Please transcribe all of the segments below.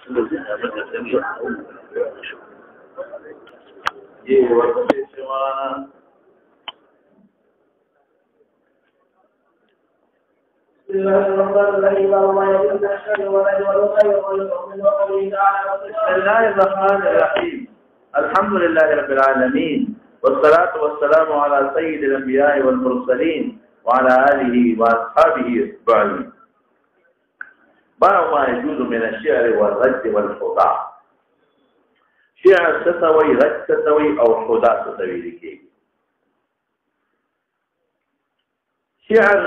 بسم الله الرحمن الرحيم. الحمد لله رب العالمين، والصلاة والسلام على سيد الأنبياء والمرسلين وعلى آله وأصحابه أجمعين. باب ما يجوز من الشعر والرد والحدى. شعر ستوي، رد ستوي، أو حدى ستوي لكي شعر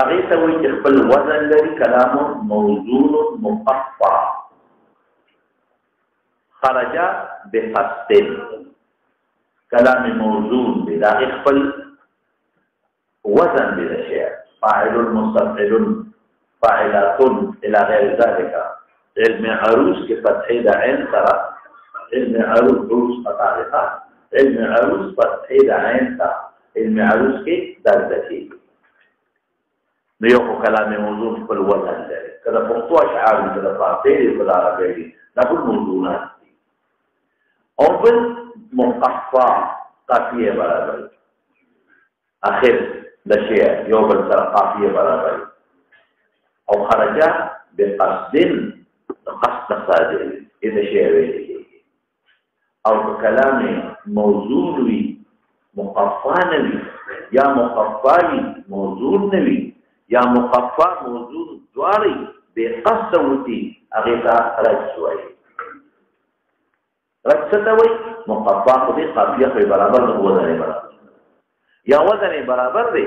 أغيثوي تخبل وزن الذي كلام موزون مقفى خرج بقصد كلام موزون بلا اخبل وزن بلا شعر فاعل مستفعل فاعلات إلى غير ذلك. علم عروس كفتحي دا عين ترى علم عروس قطارها علم عروس فتحي دا عين ترى علم عروس كي دردتي نيوكو كلام موضوع في الوزن ذلك كذا بقطوع شعار كذا فاطيري كذا عربي نقول موضوعات أو بالمقفى قافية برابر آخر لشيء يوم السر قافية برابر أو خرج بقصد قصد صادق إذا شيء ويلي أو بكلام موضوع مقفى نبي يا مقفى موضوع نبي یا مقفى موضوع دواري بقصد وتي اغيثا رج سوي رج ستوي مقفى قدي قافية في برابر وزن برابر یا وزن برابر دي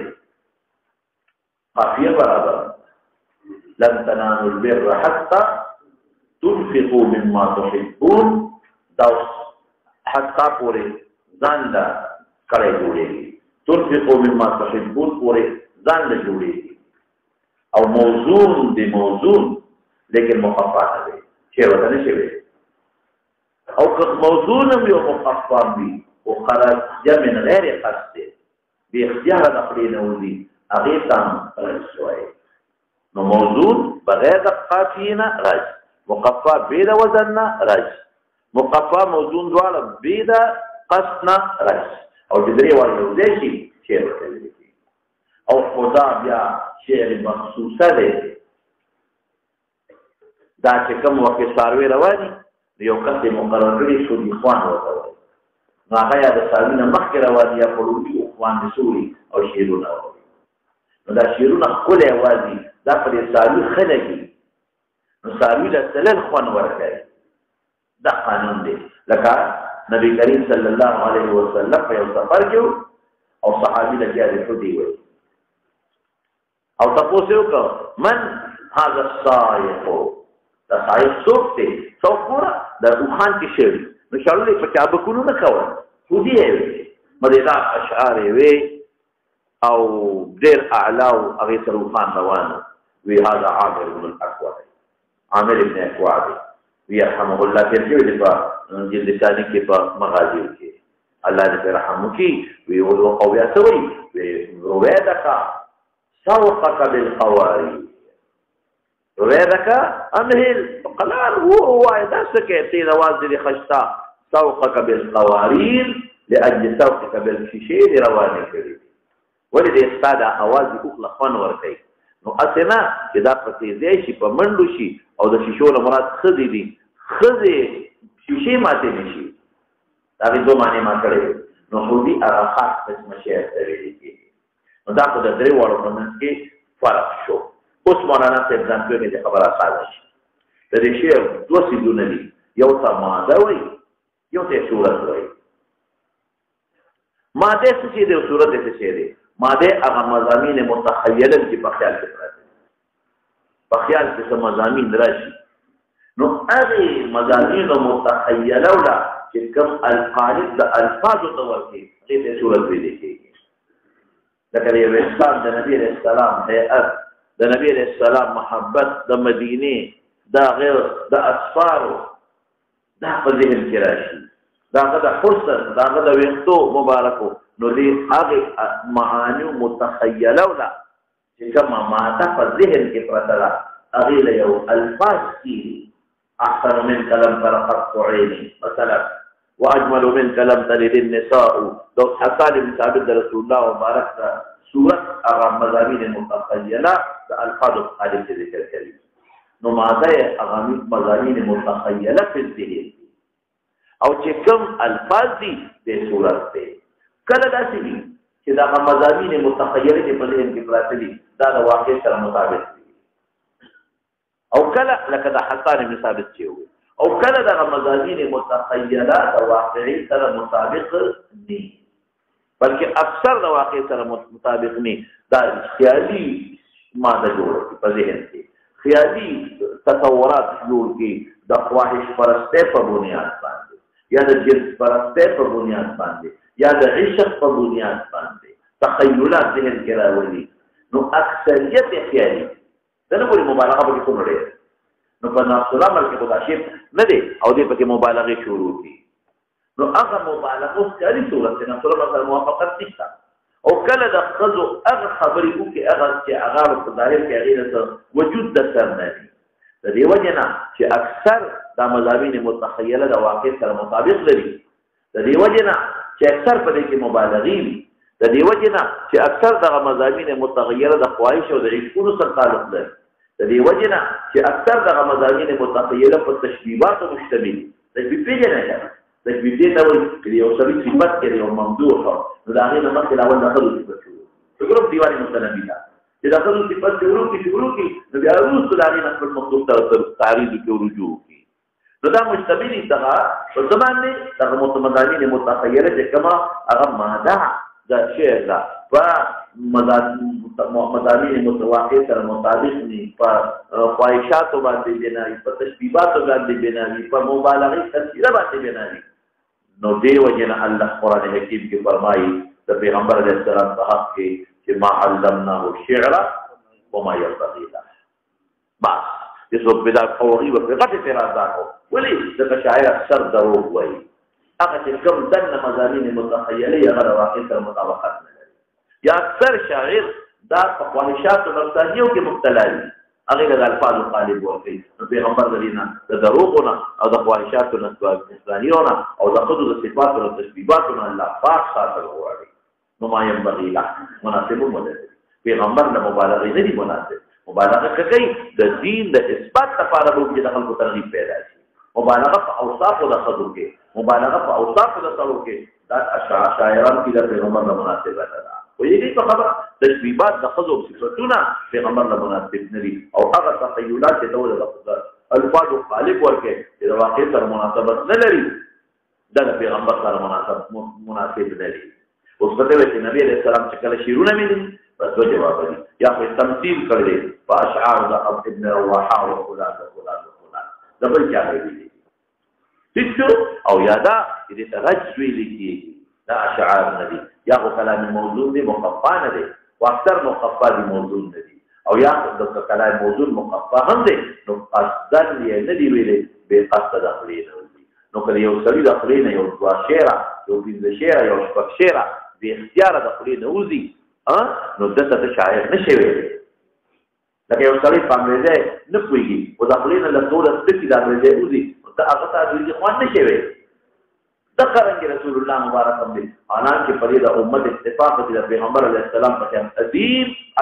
قافية برابر لن تنالوا البر حتى تنفقوا مما تحبون دوس حتى پوري ځان لا کړي جوړيږي تنفقوا مما تحبون پوري ځان لا جوړيږي او موزون دي موزون لیکن مخفف دی شی وته نشي وي او که موزون یو مخفف دی او خرج من غیر قصد به اختیار د خپل نوزي هغه تام شوی نو موزون بغیر قافینا رج مخفف بيد وزننا رج مخفف موزون دواله بيد قصدنا رج او د درې وړو دی شی وته او خدا بیا شعر مخصوصه ده دا چې کوم وخت ساروي رواني یو کس مقرر کړی شو دي خوان وته نو هغه د ساروي نه مخکې رواني یا پړوي خوان سوري او شعرونه نو دا شعرونه کله وادي دا پر ساروي خلګي نو ساروي له تلل خوان ورکړي دا قانون دی لکه نبی کریم صلی الله علیه وسلم په یو سفر کې او صحابي له جاري خدي وي او تاسو یو کو من هاذا الصائق دا صائق څوک دی څوک پورا د روحان کې شعر نو شاړلې په چا بکونو نه کاوه خو دی مدیدا اشعار وی او ډیر اعلی او هغه روحان روانه وی هاذا عامر بن الاقوى عامر ابن الاقوى وی رحمه الله په دې په جلد ثاني کې په مغازي کې الله دې رحم وکي وی او قویا سوی وی روایتک سوقك بالقواري رويدك أمهل قلال هو إذا سكيتي نوازل خشتا سوقك بالقوارير لأجل سوقك بالشيشير رواني كريم ولد استادا أوازي أخلا خوان ورقي نو أسنا إذا فتيزيشي فمندوشي أو دا شيشون مراد خذي دي خذي شيشي ما تنشي تابي دو معنی ما کرده نو خودي أراخات قسم شيئر تريدي نو دا خود درې وړو په منځ کې فرق شو اوس مولانا صاحب ځان په دې خبره ساده شي د دې شعر دوه سیدونه دي یو ته ماده وایي یو ته صورت وایي ماده څه شي دی او صورت څه شي دی ماده هغه مضامین متخیله چې په خیال کې راځي په خیال کې څه مضامین راشي نو هغه مضامین متخیله ولا چې کوم القالب د الفاظ ته ورته دې صورت ویل کېږي لکه یو انسان د نبی علیہ السلام هيئت د نبی علیہ السلام محبت د مدینه دا غیر د اسفار دا په ذهن کې راشي دا د حسن دا د وینتو مبارکو نو دې هغه معانی متخیله ولا چې کومه ماده په ذهن کې پرته ده هغه له یو الفاظ کې احسن منك لم تر قط عيني مثلا واجمل منك لم تلد النساء. دو حسان بن ثابت رسول الله مبارک دا سورت اغا مضامین متخیله دا الفاظ مختلف ذکر کړي. نو ماده اغا مضامین متخیله په ذهن او چې کوم الفاظ دي د سورت ته کله داسې دي چې دا مضامین متخیله چې په ذهن کې پراته دي دا د واقع سره مطابق دي، او کله لکه د حسان بن ثابت چې وي، او کله د مضامین متخیله د واقعي سره مطابق دي، بلکې اکثر د واقع سره مطابق نه. دا خیالي ماده جوړ کی په ذهن کې، خیالي تصورات جوړ کی د خواهش پرسته په بنیاد باندې یا د جنس پرسته په بنیاد باندې یا د عشق په بنیاد باندې تخیلات ذهن کې راولي. نو اکثریت خیالي دغه پوری مبالغه به کوم لري. نو په نفس الامر کې خدا شي نه دی او دې پکې مبالغه شروع دي. نو هغه مبالغه خیالي صورت نه سره مثلا موافقت نشته. او کله د خزو هغه خبرې وکي هغه چې هغه په ظاهر کې هغه وجود د سر نه دي. د دې وجه نه چې اکثر د مضامین متخیله د واقع سره مطابق لري. د دې وجه نه چې اکثر په دې کې مبالغه وي. د دې وجه نه چې اکثر د مضامین متغیره د خواهش او د عشقونو سره تعلق لري. د دې وجه نه چې اکثر د مضامین متخیله په تشبیهات مشتمل دي. تشبیه پیژنئ تشبیه دې ته وایي چې یو سړي صفت کې یو ممدوح نو د هغې نه مخکې اول د ښځو صفت شروع څلورم دیوان متنبي ده چې د ښځو صفت شروع کړي نو بیا وروسته د هغې نه خپل مخلوق ته تعریض کې رجوع وکړي. نو دا مشتمل دي دغه په څه باندې دغه مضامین متخیله چې کومه هغه ماده د شعر ده په مضامین متواقع سره مطابق نه، په خواهشاتو باندې بنا وي، په تشبیهاتو باندې بنا وي، په مبالغې کثیره باندې بنا وي. نو دې وجه نه الله قرآن حکیم کې فرمایي د پیغمبر علیه السلام په حق کې چې ما علمناه الشعر وما ينبغي له. بس چې څوک بدا کوي ورته غټ اعتراضات ولې ځکه شاعر اکثر دروغ وایي. هغه چې کوم دنه مضامین متخیله هغه د واقع سره مطابقت نه لري. یا اکثر شاعر دا په خواهشاتو نفسانیو کې مبتلا دي، هغې له د الفاظو قالب ورکوي. نو پیغمبر د دې نه د دروغو نه او د خواهشاتو نفسانیو نه او د ښځو د صفاتو او تشبیهاتو نه الله پاک ساتل غواړي. نو ما ينبغي له مناسب هم ولري. پیغمبر له مبالغې نه دي مناسب. مبالغه کوي د دین د اثبات لپاره به چې د خلکو ترغیب پیدا شي. مبالغه په اوصافو د ښځو کې، مبالغه په اوصافو د سړو کې دا شاعران کې د پیغمبر نه مناسب ده. ویږي په خبره تشبیهات د ښځو صفتونه پیغمبر نه مناسب نه دي او هغه تخیلات چې ډول د الفاظ خالق ورکې چې د واقع سره مناسبت نه لري دا د پیغمبر سره مناسب نه دي. اوس په دې چې نبی علیه السلام چې کله شعرونه ملي بس دوه جواب دي یا خو تمثيل کړی په اشعار د ابن رواحه او فلان د بل چا ویلي دي او یادا دې ترجمه ویلي کیږي دا اشعار نه دي یا خو کلام موضوع دی مخفا نه دی او اکثر مخفا دي موضوع نه دي او یا د کلام موضوع مخفا هم دی نو قصدن یې نه دی ویلي به قصد داخلي نه وي. نو کله یو سړي داخلي نه یو دوا شعر یو پنځه شعر یو شپږ شعر به اختیار داخلي نه وځي نو دته شاعر نشي ویلي. لکه یو سړی په انګریزي نه پوهېږي او داخلي نه له ټوله ټکي د انګریزي وځي ته هغه ته انګریزي خوند نشي ویلی. دغه رنګې رسول الله مبارک هم دی حالانکه په دې د امت اتفاق دی د پیغمبر علیه السلام په شان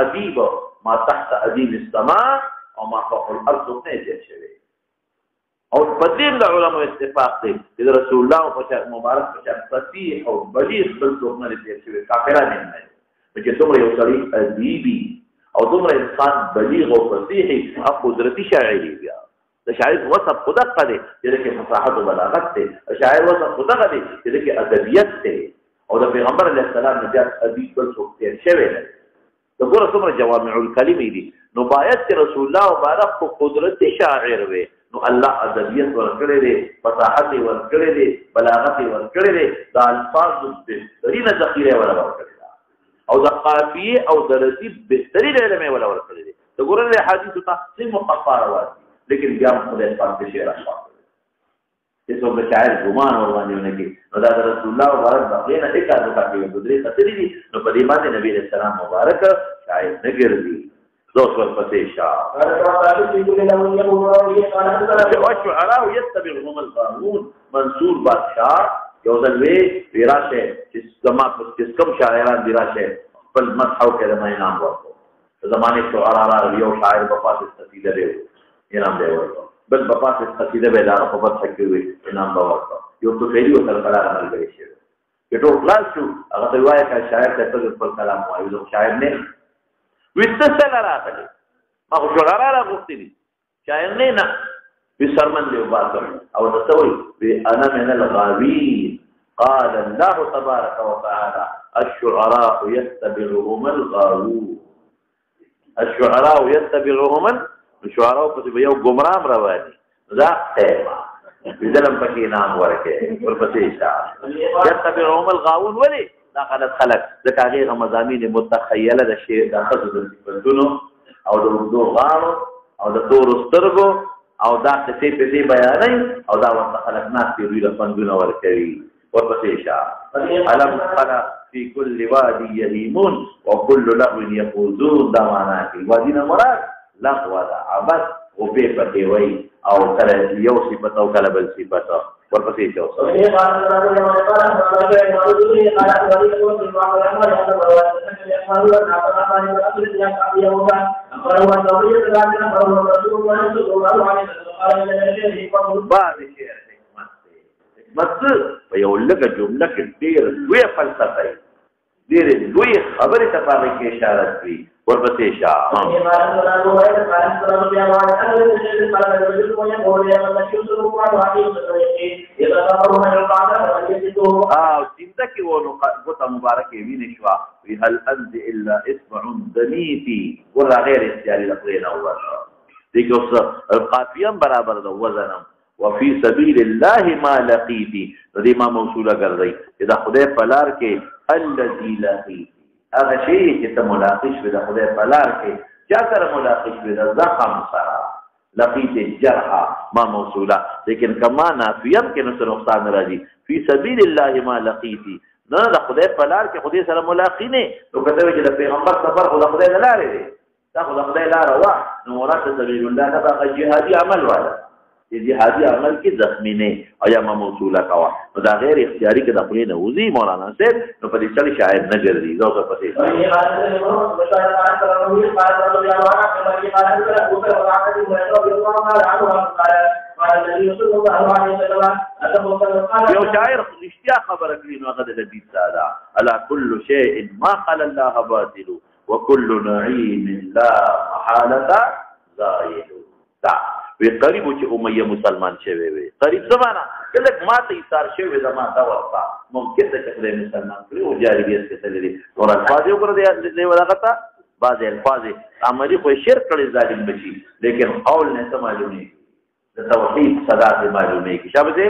ادیب ما تحت ادیب السماء او ما فوق الارض نه زیات شوی او په دې د علماء اتفاق دی چې رسول الله په شان مبارک په شان فصیح او بلیغ بل څوک نه زیات شوی کافران نه چې څومره یو سړی ادیبي او دومره انسان بلیغ او فصیح او قدرتي شاعري بیا د شاعر وصف خدا قدي چې کې فصاحت او بلاغت ته شاعر وصف خدا قدي چې کې ادبیات ته او د پیغمبر علیه السلام نه زیات ادیب بل څوک تیر شوی نه. د ګوره څومره جوامع الکلم دي نو باید چې رسول الله مبارک کو قدرتي شاعر وي نو الله ادبیات ورکړي دي، فصاحت ورکړي دي، بلاغت ورکړي دي، د الفاظ بهترین ذخیره ورکړي او د قافیه او د رتیب بهترین علم ورکړي دي. د ګوره د حدیث تحصیل مقفا راوړي لیکن بیا خدای پاک دې شعر راوړي چې څوک د شاعر ګمان ور باندې نه کوي نو دا رسول الله مبارک باندې نه اکاده کوي د درې خطرې دي. نو په دې باندې نبی رسول الله مبارک شاعر نه ګرځي دوس ورپسې شاه والشعراء يتبعهم الغاوون. منصور بادشاہ یو ځل وی راشه چې زما په کوم شاعران دي راشه خپل مدحو کې د انعام ورکړو. زمانه شعرا را یو شاعر په پاسه قصیده دی انعام دی ورکړو، بل په پاسه قصیده به دا په پاسه کې وی انعام ورکړو. یو څه ویلي و سره کلام عمل شي چې ټول خلاص شو. هغه ته وایي چې شاعر ته خپل کلام وایي، زه شاعر نه وستسل راغلی، ما خو شعرا را غوښتي دي، شاعر نه بسرمن دی وباسم او تسوي انا من الغاوين. قال الله تبارك وتعالى الشعراء يتبعهم الغاوون. الشعراء يتبعهم الشعراء په یو ګمرام رواني ذا تیما بدلم پکې نام ورکه ورپسې شاه يتبعهم الغاوون. ولي دا غلط خلق د کاغه مزامین متخیله د شی د خصوص د صفاتونو او د وګړو غاړو او د تور سترګو او دا څه په دې بیانای او دا ورته خلق ناس دی د فندونه ورکوي ورپسې شاه علم خلا في كل وادي يهيمون وكل لغو يقودون. دا معنا کوي وادي نه مراد لغو دا عبث او به پټي وای او کله یو صفت او کله بل صفت ورپسې شو. حکمت په یو لږه جمله کې ډېر لویه فلسفه یې ډېرې لویې خبرې ته په هغې کې اشاره کوي ورپسې شاه سینده کې و نو ګوته مبارکې وینې شوه وی هل انت الا اصبع دمیتی ګوره غیر اختیاري د خدای نه ووته دې کې اوس قافیه هم برابر ده وزن هم وفي سبيل الله ما لقيتي. دې ما موصوله ګرځي چې د خدای په لار کې الذي لقيتي هغه شی چې ته ملاقات شوې د خدای په لار کې چا سره ملاقات شوې د زخم سره لقيت الجرح ما موصوله، لیکن کما نافیه کې نو نقصان راځي. في سبيل الله ما لقيتي نه د خدای په لار کې خدای سره ملاقات نه نو کته چې د پیغمبر سفر خو د خدای نه لارې دی دا خو د خدای لار وا نو مراد سبيل الله نه هغه جهادي عمل والا جهادي عمل کې زخمی نه او یا موصوله کوا نو دا غیر اختیاري کې د خپل نه وزي مولانا صاحب نو په دې چل شاعر نه ګرځي دا څه پته یو شاعر رښتیا خبره کوي نو هغه د حدیث ساده الا كل شيء ما قال الله باطل وكل نعيم لا محاله زائل. وی قریب چې امیه مسلمان شوی وي قریب زمانہ کله ما ته ایثار شوی زمانہ دا ورته ممکن ته چې مسلمان کړي او جاریت کې تللی نور الفاظ یو کړی دی ولغتا بعض الفاظ عملی خو شرک کړي ظالم بشي لیکن قول نه معلومي د توحید صدا ته معلومي کې شابه دې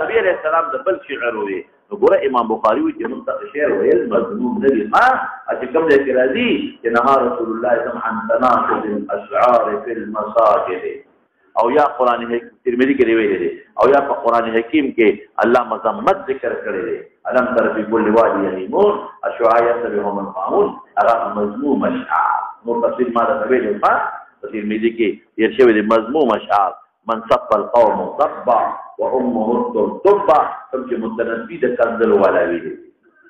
نبی علیہ السلام د بل شعر وي وګوره امام بخاری وی چې منطق شعر ویل مضمون دی ما چې کوم ځای کې راځي چې نهى رسول الله صلی الله علیه وسلم عن تناقض الاشعار في المساجد او یا قران ترمذی کې ویل دي او یا په قران حکیم کې الله مذمت ذکر کړی دی علم تر فی کل وادی یهیمون اشعار یتبعهم الغاوون هغه مضموم اشعار نو تفسیر ما دا ویل ما ترمذی کې یې شوی دی مضموم اشعار من صف القوم صبا وامه الطبا کوم چې متنبی د کندل والا وی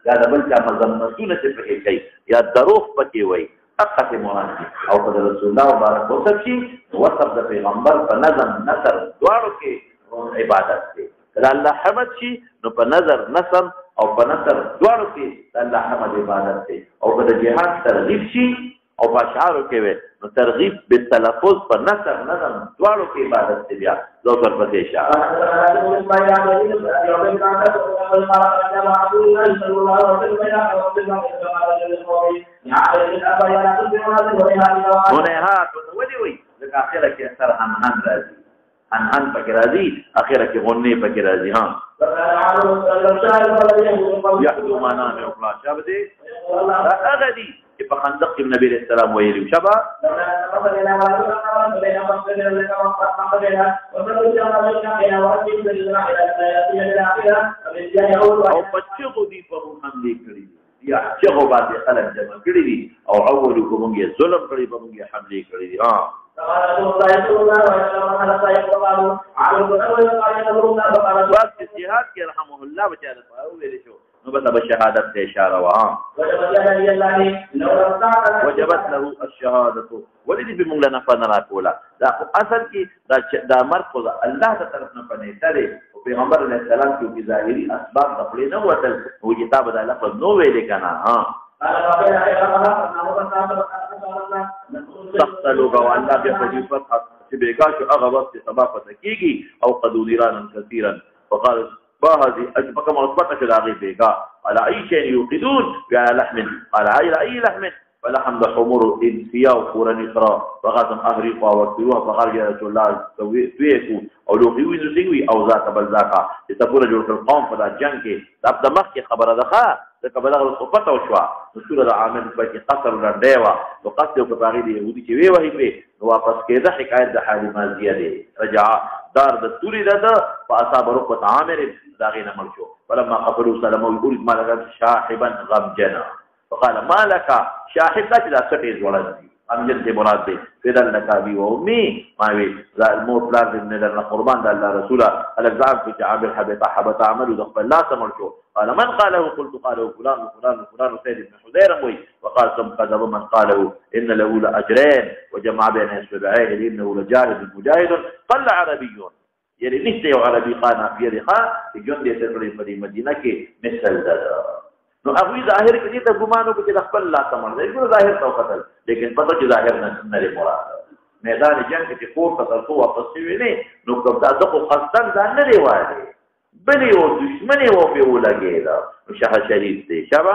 یا د بل چا مذمتونه چې پکې کوي یا دروغ پکې وای حقیقت مراد او د رسول الله مبارک وصف شي وصف د پیغمبر په نظم نثر دواړو کې عبادت دی کله الله حمد شي نو په نظر نسم او په نثر دواړو کې الله حمد عبادت دی او په جهاد ترغیب شي او په اشعارو کې وي نو ترغیب بالتلفظ په نثر نظم دواړو کې عبادت دی بیا زو پر پدې شه منهات ودی وي د اخره کې اثر انهان راځي انهان پکې راځي اخره کې غنې پکې راځي ها يحدو معنا نه خلاص شابه دي هغه دي په خندق کې نبی رسول الله ویلي شبا او پچو دي په باندې کړی یا چغو باندې خلک جمع کړي دي او اول کوم یې ظلم کړي په موږ حمله کړي دي بس جهاد کې رحمه الله بچاره ویل شو نو بس بشهادت ته اشاره وا وجبت له الشهاده ولدي بمنګ نه فنا کولا دا اصل کې دا مرکز الله تعالی طرف نه پنه ترې او پیغمبر علیه السلام کې ظاهري اسباب خپل نه وتل او کتاب دا لفظ نو ویل کنه سخت لغه الله به فجفت چې بیګا شو هغه وخت سبا پته کیږي او قدودیران كثيرا وقال هذه أجبك مرتبطة في العغيب بيقا على أي شيء يوقدون على لحم على أي لحم فلحم بحمر إنسيا وفورا يقرأ فغاتم أهريقا واكتروها فخرج رسول الله سويكو أو لوخيوي نسيوي أو ذات بلزاقا لتقول جورك القوم فلا جنكي تبدا مخي خبر دخا لك بلغ الصفة وشوا نسولة عامل بكي قصر لنديوة وقصر وكتاغي دي يهودي چوي وحي بي نواپس كيدا حكاية دا حالي مازية دي رجع دار دستوري دا فأصاب رقبة عامر داغين مرشو فلما قفلوا سلموا يقول ما لك شاحبا غمجنا فقال ما لك شاحب لا تلا سٹیز ولدي غمجن سے مراد دے فدل لك ابي وامي ما وي الموت لازم من لنا قربان الله رسوله الاجزاء في عامر حبط عمل دخل لا تمرشو قال من قاله قلت قاله فلان وفلان وفلان سيد بن حذير موي وقال ثم كذب من قاله ان له لاجرين وجمع بين اصبعين انه لجاهد مجاهد قل عربي يعني نشته عربي قانا في رخا جند يتقري في مدينه کې مثل ده نو هغه ظاهر کې ته ګمانو کې د خپل الله تمر دی ګور ظاهر تو قتل لیکن پته چې ظاهر نه مراد میدان جنگ کې کور قتل تو واپس وی نه نو کوم دا د قصدن ځان نه دی وایي بلی او دشمنی و په ولګی دا شاه شریف دی شابه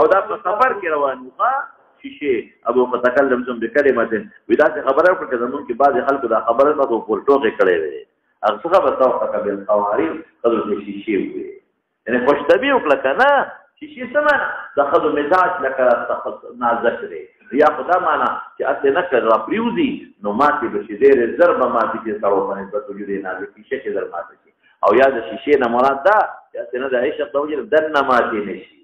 او دا په سفر کې روان و شیشه ابو فتکلم زم بکلمه ودا خبره پر کده مونږ کې بعض خلکو دا خبره نه تو پورټوګه کړي وي هغه څه به تاسو ته بل قواریر خلک شیشه وي یعنی خوشتبی وکړه کنه شیشه سمانه دخلوا مزاج لك نازک دی یا خدا معنا چې اته نه کړ را پریوزی نو ماتي بشي ډېر ضرب ماتي کې سره په نسبت وجود نازک شیشه کې ضرب ماتي او یا د شیشه نه مراد دا چې اته نه د عیشق توجه دنه ماتي نشي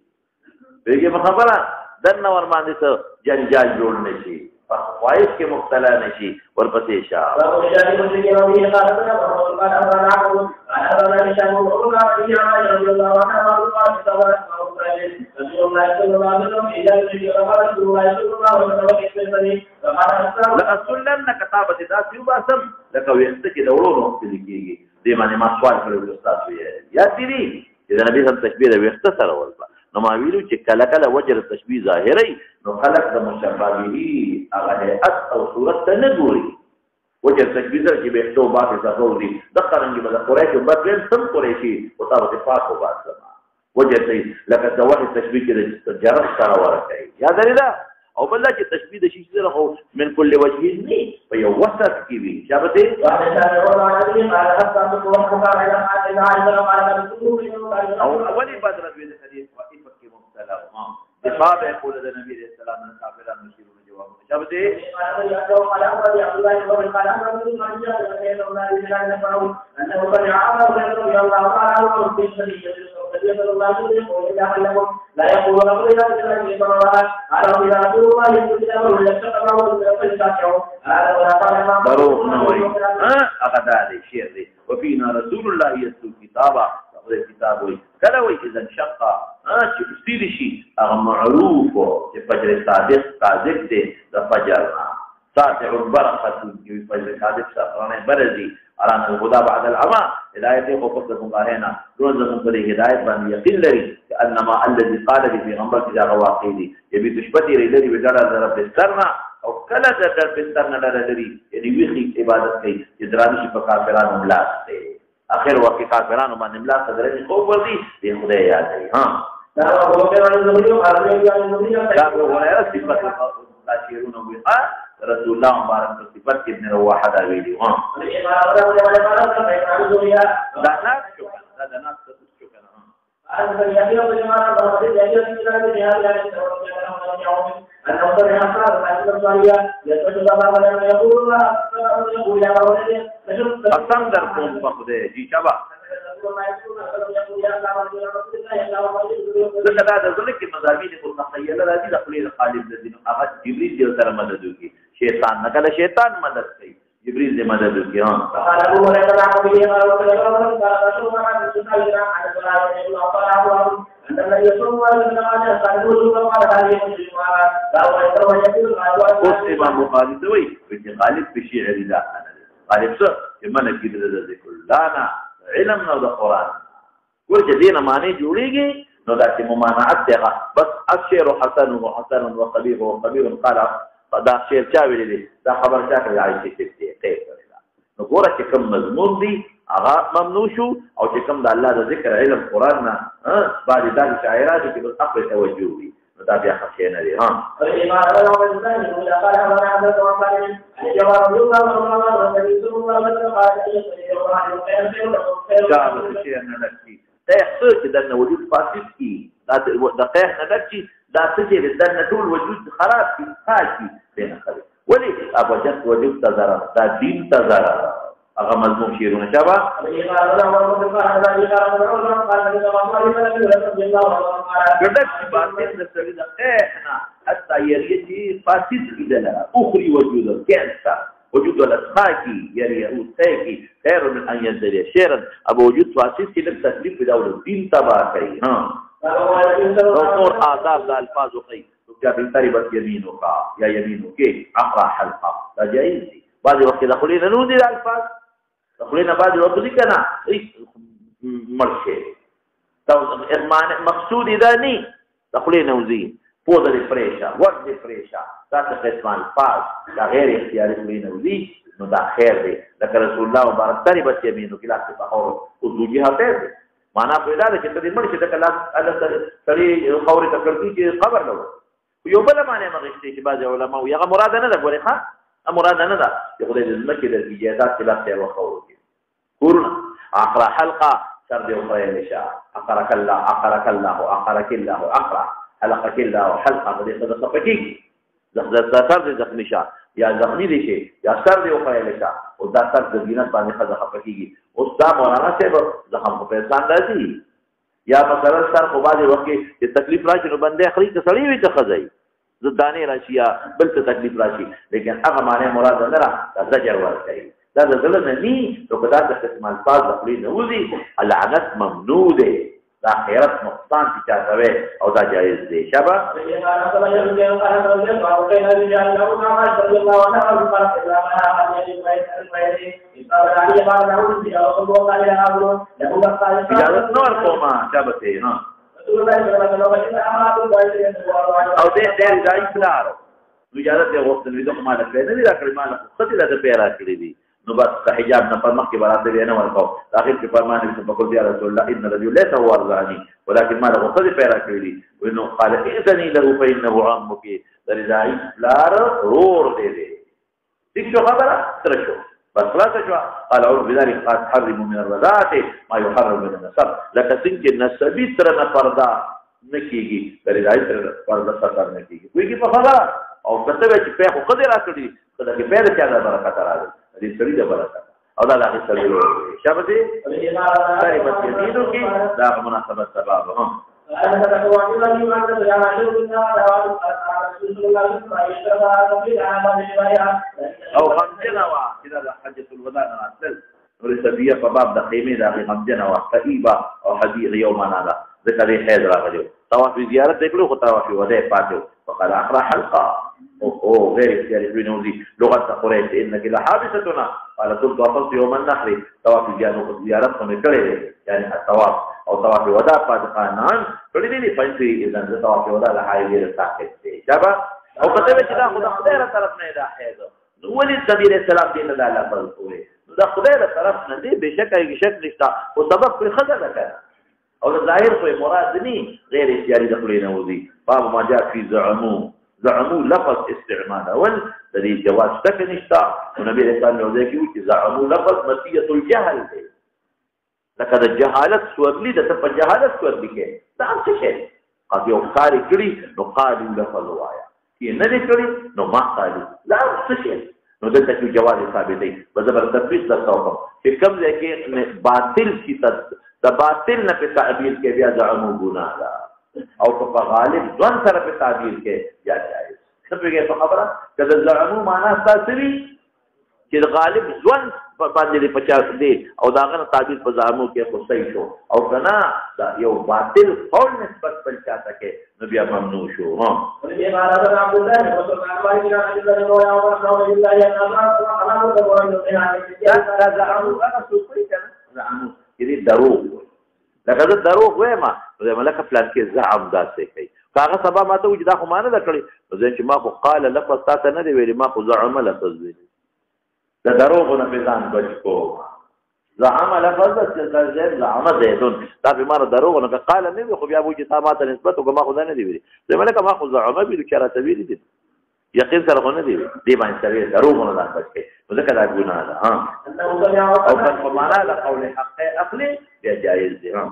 دغه خبره دنه ور باندې ته جنجال جوړ نشي خواهش کې مبتلا نشي ورپسې شاه لأصلن كتابة ذات يباسم لك ويستك دورونه في الكيجي دي معنی ما سوال کړو استاد وی یا دي اذا نبی هم تشبيه ده ويختصر والله نو ما ویلو چې کله کله وجه تشبيه ظاهري نو خلق د مشابهه هغه اس او صورت ته نه ګوري وجه تشبيه چې به تو باندې ظاهر دي د قرنګي بل قریش بدل سم قریشي او تاسو پاک او باسه وجه ته لکه د واحد تشبيه کې جرس سره ورته یاد لري دا او بل چې تشبيه د شي سره هو من كل وجه نه په یو وسط کې وي شابته او اولی بدر د حدیث واقف کې مبتلا صاحب يقول النبي عليه السلام من كافرون مشيرون جواب شابته لا يقول رب الله ضرور نوي اغداد شيء وفينا رسول الله يتلو كتابا الكتاب كلوي اذا انشق تفسير شيء معروف فجر صادق صادق ده فجرنا ساطع البرقه فجر صادق سفرنا برزي على الهدى بعد العمى هدايه وقت المقارنه روز من طريق هدايه بان يقين لري كانما الذي قال لي في غمر اذا واقعي يبي تشبتي الذي بدل رب استرنا او کله د استرنا لري يعني ويخي عبادت کوي ادراني په کافرانو ملاسته اخر وقت کافرانو باندې ملاسته درې خوب وردي دې خدای یاد دی ها دا هو غوړه صفات تاشيرون وقا رسول الله مبارک صفات ابن رواحه دا ویلي ها دا ناس شو دا ناس شو کنه أنه سمع أصحاب الحديث الصحيح يسأل الله لما يقول يا ولدي قسم در کوم په خدای جی شبا لکه دا د زړه کې مضامین متخیله راځي د خپل خالد د دین هغه جبرئیل دی سره مدد وکړي شیطان نه کله شیطان مدد کوي جبرئیل دې مدد وکړي اوس امام بخاری ته وایي چې خالد په شعر دا غالب څه چې منه کې د ذکر الله نه علم نه د قرآن ورته دینه معنی جوړیږي نو دا چې ممانعت دی بس الشعر حسن وحسن وقبيح وقبيح قال دا شعر چا ویلی دی دا خبر چا کړی عائشہ چې ته کړی نو ګوره چې کوم مضمون دی هغه ممنوع شو او چې کوم د الله د ذکر علم قرآن نه بعد دا شاعرات کې بس خپل توجه وي نو دا بیا ښه نه دی دا څه چې د وجود فاسد کی دا د قیح نه دچی دا څه چې د ټول وجود خراب کی خاصی دینه خراب ولی ابجد وجود تزرع دا دین تزرع هغه مضمون شیرونه شبا ګډک چې باندې د سړي د قیح نه حتی یریږي فاسد کیدل اخري وجود کینسا وجود الاسخاكي يريئو تاكي خير من ان ينزل شيرا ابو وجود فاسد کی لگ تکلیف بداول دین تباہ کئی نور آداب دا الفاظ وقی تو کیا بلتاری بس یمینو کا یا یمینو کے اقرا حلقا دا جائز دی بعضی وقت دخلین نو دی دا الفاظ دخلین بعضی وقت دی کنا مرشے مقصود دا نی دخلین نوزین پوزه دی پریشا ورد دی پریشا دا قسمان الفاظ دا غیر اختیاری دخلین نوزی نو دا خیر دی لکه رسول الله مبارک تاری بس یمینو کی لاس بخور اردو جیها خیر دی معنا پیدا ده چې د مرشد د کلام الله سړي خوري تکړتی چې خبر نه و یو بل معنی مغشتي چې بعض علماء یغه مراد نه ده ګوري ښا مراد نه ده چې خدای دې زمکه د اجازه کې لاس یې وخوري قرن اقرا حلقه سر دې وخایل شا اقرك الله اقرك الله اقرك الله اقرا حلقك الله حلقه دې صدقه پکې سر دې زخمی شا یا زخمی دي شي یا سر دې وخایل شا او دا سر د دینت باندې صدقه پکې اوس دا مولانا صاحب زخم په انسان راځي یا مثلا سر په باندې وخت کې تکلیف راشي نو بندې اخري ته سړی وي ته خځای زدانې راشي یا بل څه تکلیف راشي لیکن هغه معنی مراد نه را دا زجر ورکړي دا د ظلم نه ني نو کدا د قسم الفاظ د خپل نوزي اللعنت ممنوع دي دا خیرت نقصان چې چاته وي او دا جایز دی شبا اجازت نور کوما شبا ته ها او دې ځای پلار اجازت یې وخت نو دغه مال نه دی راکړی مال خو دې د پیرا کړی دی نو بس حجاب نه پر مخ کې برابر دی نه ورکاو اخر کې فرمانه دې په قول رسول الله ان الرجل ليس هو ارزاني ولكن ما له خذ پیرا کړی ونو قال اذني له فانه عمك درځای پلار رور دې دې څه خبره تر شو بس خلاص شو قال اعوذ بذلك قد حرم من الرضاعه ما يحرم من النسب لك سنك نسبي تر نه پردا نکیږي درځای تر پردا سره نکیږي وی کی په خبره او کته چې په خو قدر راکړي کله کې پیدا چا د برکت راځي دې سړي د برکت او دا هغه سړي شابه دې بس یمینو کې دا مناسبت سبب هم او غمجنه وا چې دا حجۃ الوداع اصل ورسبیه په باب د خیمه دا غمجنه وا قیبه او حدیث یومنا دا ذکر حیدر راغلی طواف زیارت دکلو خو طواف وداع پاتو فقال اقرا حلقه او غير اختياري في نوزي لغه قريش انك لحابستنا قال كنت وصلت يوم النحر طواف زيارت من كره يعني الطواف او طواف وداع فاتقانان فلذي دي فانتي اذا طواف وداع لحايل الساكت شباب او كتب چې دا خدای را طرف نه دا حیدر ولي النبي السلام دین دا الله پر کوي دا خدای را طرف نه دی بشک ای شک نشتا او سبب په خدای ده او ظاهر خو مراد ني غیر اختیاري دخلين وزي باب ما جاء في زعموا لفظ استعمال اول الذي جواز تكنشتا والنبي صلى الله عليه وسلم يقول زعموا لفظ متيه الجهل لقد الجهالت سوبلي ده په جهالت سوبلي کې دا څه شي قد یو کاری کړی نو قالو لفظ وایا یې نه دی کړی نو ما قالو لا څه شي نو دلته کې جواز ثابت دی په زبردست درته وکړم چې کوم ځای کې باطل شي د باطل نه په تعبیر کې بیا زعمو ګناه ده او په غالب ځوان سره په تعبیر کې بیا جایز څه پیږي په خبره که د زعمو معنا ستاسو وي چې د غالب ځوان باندې 50 دی او دا غن تعبیر په زعمو کې خو صحیح شو او کنا دا یو باطل قول نسبت بل چاته کې نو بیا ممنوع شو ها دروغ لکه زه دروغ وایم نو ملکه فلان کې زعم داسې کوي هغه سبا ماته وجه دا خو ما نه کړی نو چې ما خو قال لفظ تاسو نه دی ویلي ما خو زعم لفظ ویلي د دروغو نه په ځان بچ کو زعم لفظ چې زعم زیدون دا به ما دروغ نه قال نه خو بیا وجه تا ماته نسبت او ما خو نه دی ویلي زه ملکه ما خو زعم ویلي چې راته ویلي دي یقین سره خو نه دی دی باندې سره دروغ نه ځان بچ کی نو ځکه دا ګناه ده ها او په معنا له قول حق اخلي بیا جایز دي ها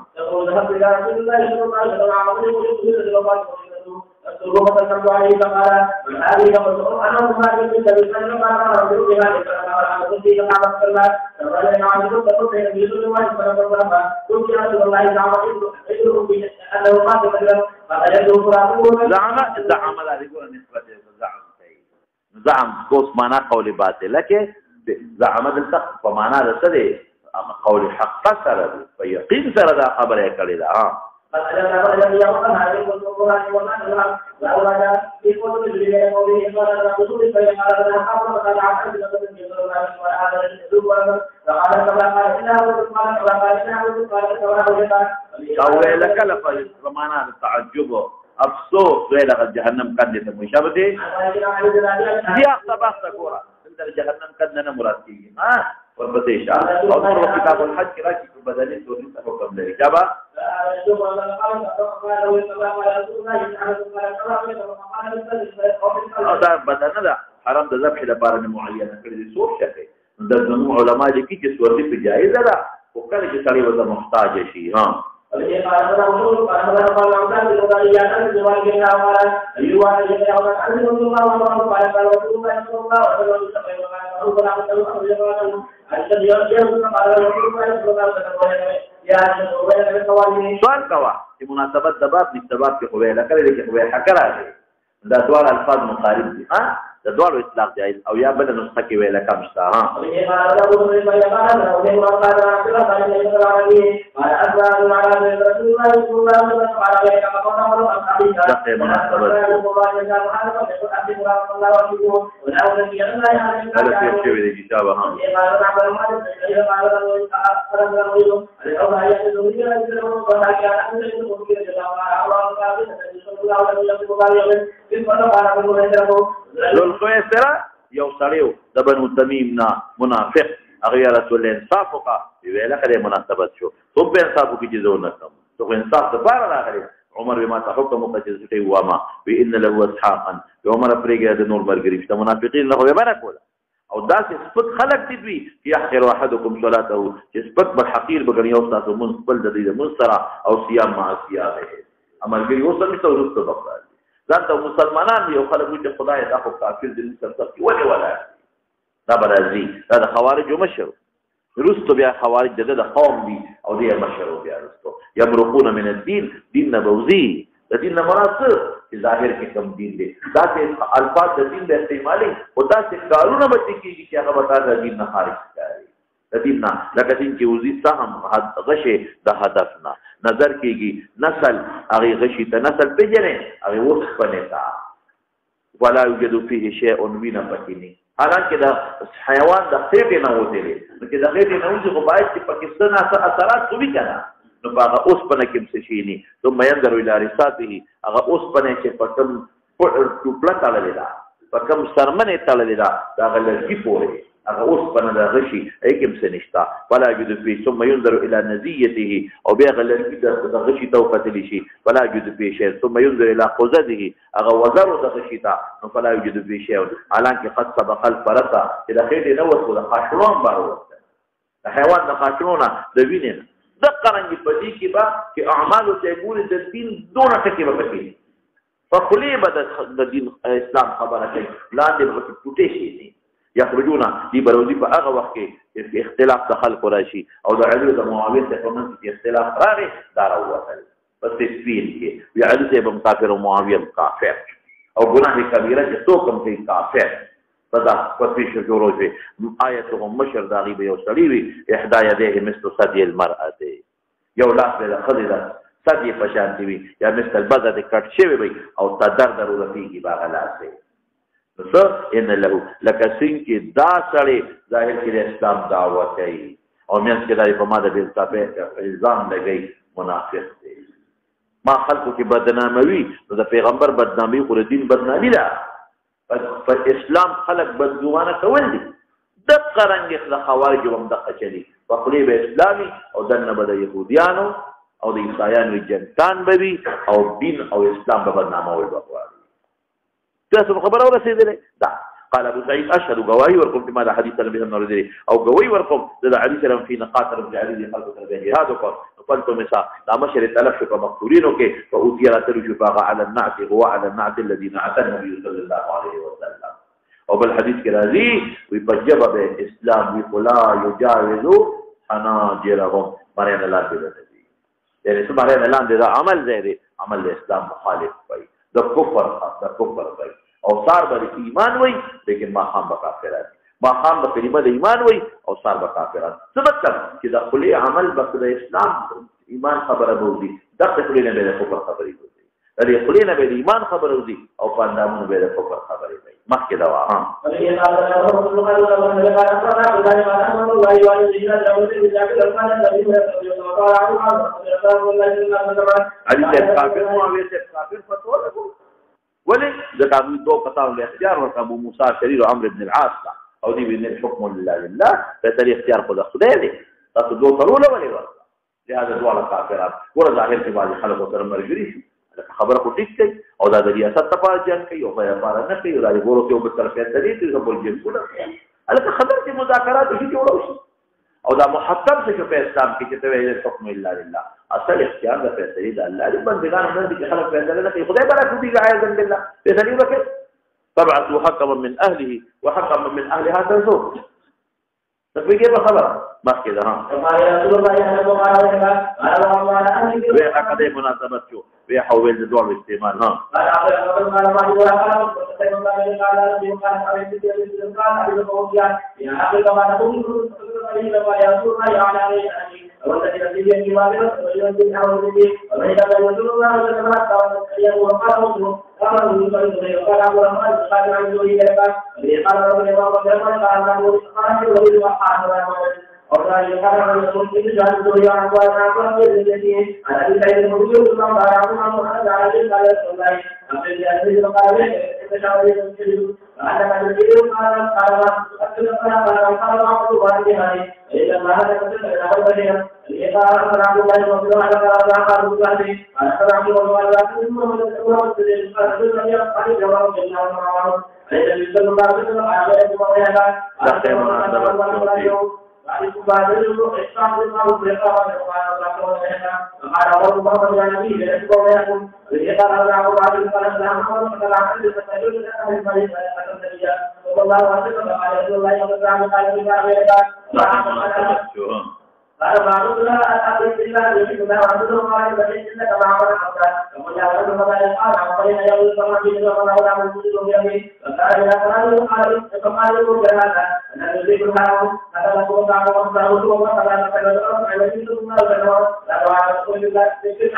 زعم کوس معنا قول باطل لکه زعم د په معنا د څه دی قول حق سره دی په یقین سره دا خبره کړې ده ها لك لفظ تعجب افسوس ویلغه جهنم کنده ته مشابه دي بیا سبق تګورا اندر جهنم کنده نه مراد کیږي ها ورپسې اشاره او نور کتاب الحج کې راځي په بدني توري ته حکم لري جواب دا بدن ده حرام د ذبح لپاره معینه کړی دي څو شته د جمهور علما دي چې سورتي په جایزه ده او کله چې سړی وځه محتاج شي ها سوال کوا چې مناسبت د باب د باب کې خو ویل کړی چې خو حق راځي دا ډول الفاظ مقارب دي ها د دوه اطلاق جایز او یا بل نسخه کې ویل کم شته ها ذل خویسرا یو سړیو د بنو تمیم نه منافق هغه رسول انصاف وکا ویل کړه مناسبت شو تو په انصاف کې جزو نه کوم تو انصاف د بار راغلی عمر بما تحكم مقجز شي وما بان له اصحابا عمر پرېګه د نور مرګري چې منافقین له به نه کوله او داسې سپک خلق دي وي يحقر احدكم صلاته چې سپک به حقیر بګنی او تاسو من خپل د دې منصرا او صيام مع صيام عملګری اوسه می ته ورسته بخار ځکه مسلمانان یو خلک چې خدای د اخو کافر دي مستقیم ولا ولا دا برازي دا د خوارج مشر رستو بیا خوارج د قوم دي او دی مشر بیا رستو یمرقون من الدين دین نبوزي د دین مراسل چې ظاهر کې کم دین دي دا چې الفاظ د دین د استعمالي او دا چې کارونه به کیږي چې هغه بتا د دین نه خارج کاری د دین نه لکه دین چې وزي سهم غشه د هدف نه نظر کیږي نسل هغه غشي ته نسل پیژنې هغه وخت پنيتا ولا يوجد فيه شيء من پکینی حالانکه دا حیوان د خېټې نه وځي چې د خېټې نه وځي خو باید چې پاکستان اثرات کوي کنه نو هغه اوس پنه کې څه شي ني ثم ينظر الى رصاته هغه اوس پنه چې پکم ټوپلا تړلې ده پکم سرمنه تړلې ده دا غلطي پوره هغه اوس پنه د غشي ایکم څه نشتا ولا يجد فيه ثم ينظر الى نزيته او بیا غلطي د غشي توفتلی شي ولا يجد فيه شيء ثم ينظر الى قزده هغه وزر د غشي تا نو فلا يجد فيه شيء حالانکه قد سبق الفرسا اذا خېټه نو وسو د خاطرون بارو د حیوان د خاطرونه د وینې د قرنګي پدې کې با چې اعمال او تقول د دین دونه ټکي به پکې فخلی به د دین اسلام خبره کوي لاندې به ټوټې شي دي یخرجون دی بروزی په هغه وخت کې اختلاف د خلکو راشي او د علي د معاویه څخه په منځ کې اختلاف راغی دا راووتل بس تسبیل کې وی علي ته کافر او معاویه کافر او ګناه کبیره چې څوک هم کوي کافر فدا پتیش جوړوي آیتهم مشر داغي به یو سړی وي احدا یده مثل صدی المرأه یو لاس به خدای دا صدی پشانتی وي یا مثل البذر کټ شوی وي او تدر درو فيه باغلاسه نو ان له لکه څنګه چې دا سړی ظاهر کې اسلام دعوت کوي او مېنس کې دای په ماده به تاسو الزام لګي منافق دی ما خلکو کې بدناموي نو د پیغمبر بدنامي خو دین بدنامي ده په اسلام خلک بدګوانه کول دي د قرنګ د خوارج هم د قچلي په خلی به اسلامي او دنه به د يهوديانو او د عیسایانو جنتان به او دین او اسلام به بدنامه وي بقوا تاسو خبر اورسیدلې دا قال ابو سعيد اشهد گواهی ورکوم چې ما د حدیث سره به نور دي او گواهی ورکوم د حدیث سره په نقاط رب العالمین خلق سره به جهاد وکړ قلت مسا دا مشر تلف شو مقتولینو کې او اوتي راتل شو فاغ على النعت هو على النعت الذي نعت النبي صلى الله عليه وسلم او بالحديث کې راځي وي بجبه به اسلام وی فلا يجاوز حناجرهم مرین الله دې یعنی څه مرین الله دې عمل زیری عمل اسلام مخالف وي د کفر وي او صار به ایمان وي لیکن ما خام به کافرات ما خام به کلمه د ایمان وي او صار به کافرات څه مطلب چې د خپل عمل به د اسلام ایمان خبره بوزي د خپل نه به د کفر خبرې بوزي د خپل نه به د ایمان خبره بوزي او پاندامونه به د کفر خبرې وي مخکې دا واه ولې ځکه دوه قطاو له اختیار ورکړ ابو موسی شریر او عمرو بن العاص او دی وین الحكم لله په طریق اختیار خو د خدای دی تاسو دوه ټول ولې ورکړه لهدا دواړه کافرات ور ظاهر کې باندې خلک سره مرګري شي خبره خو ټیک کوي او دا د ریاست لپاره جنګ کوي او لپاره نه کوي دا ګورو کې په طرف ته دی چې په جنګ کوله البته خبر چې مذاکرات شي جوړو شي او دا محکم څه په اسلام کې چې ته ویل حکم الا لله اصل اختیار د فیصله د الله دی بندگان هم دي خلک فیصله نه کوي خدای برکت دی عز بالله فیصله وکړي تبعثوا حكما من اهله وحكما من اهلها تنصر تفیګه په خبره مخکې ده ها وی حقیقت مناسبت شو وی حول د دوه استعمال ها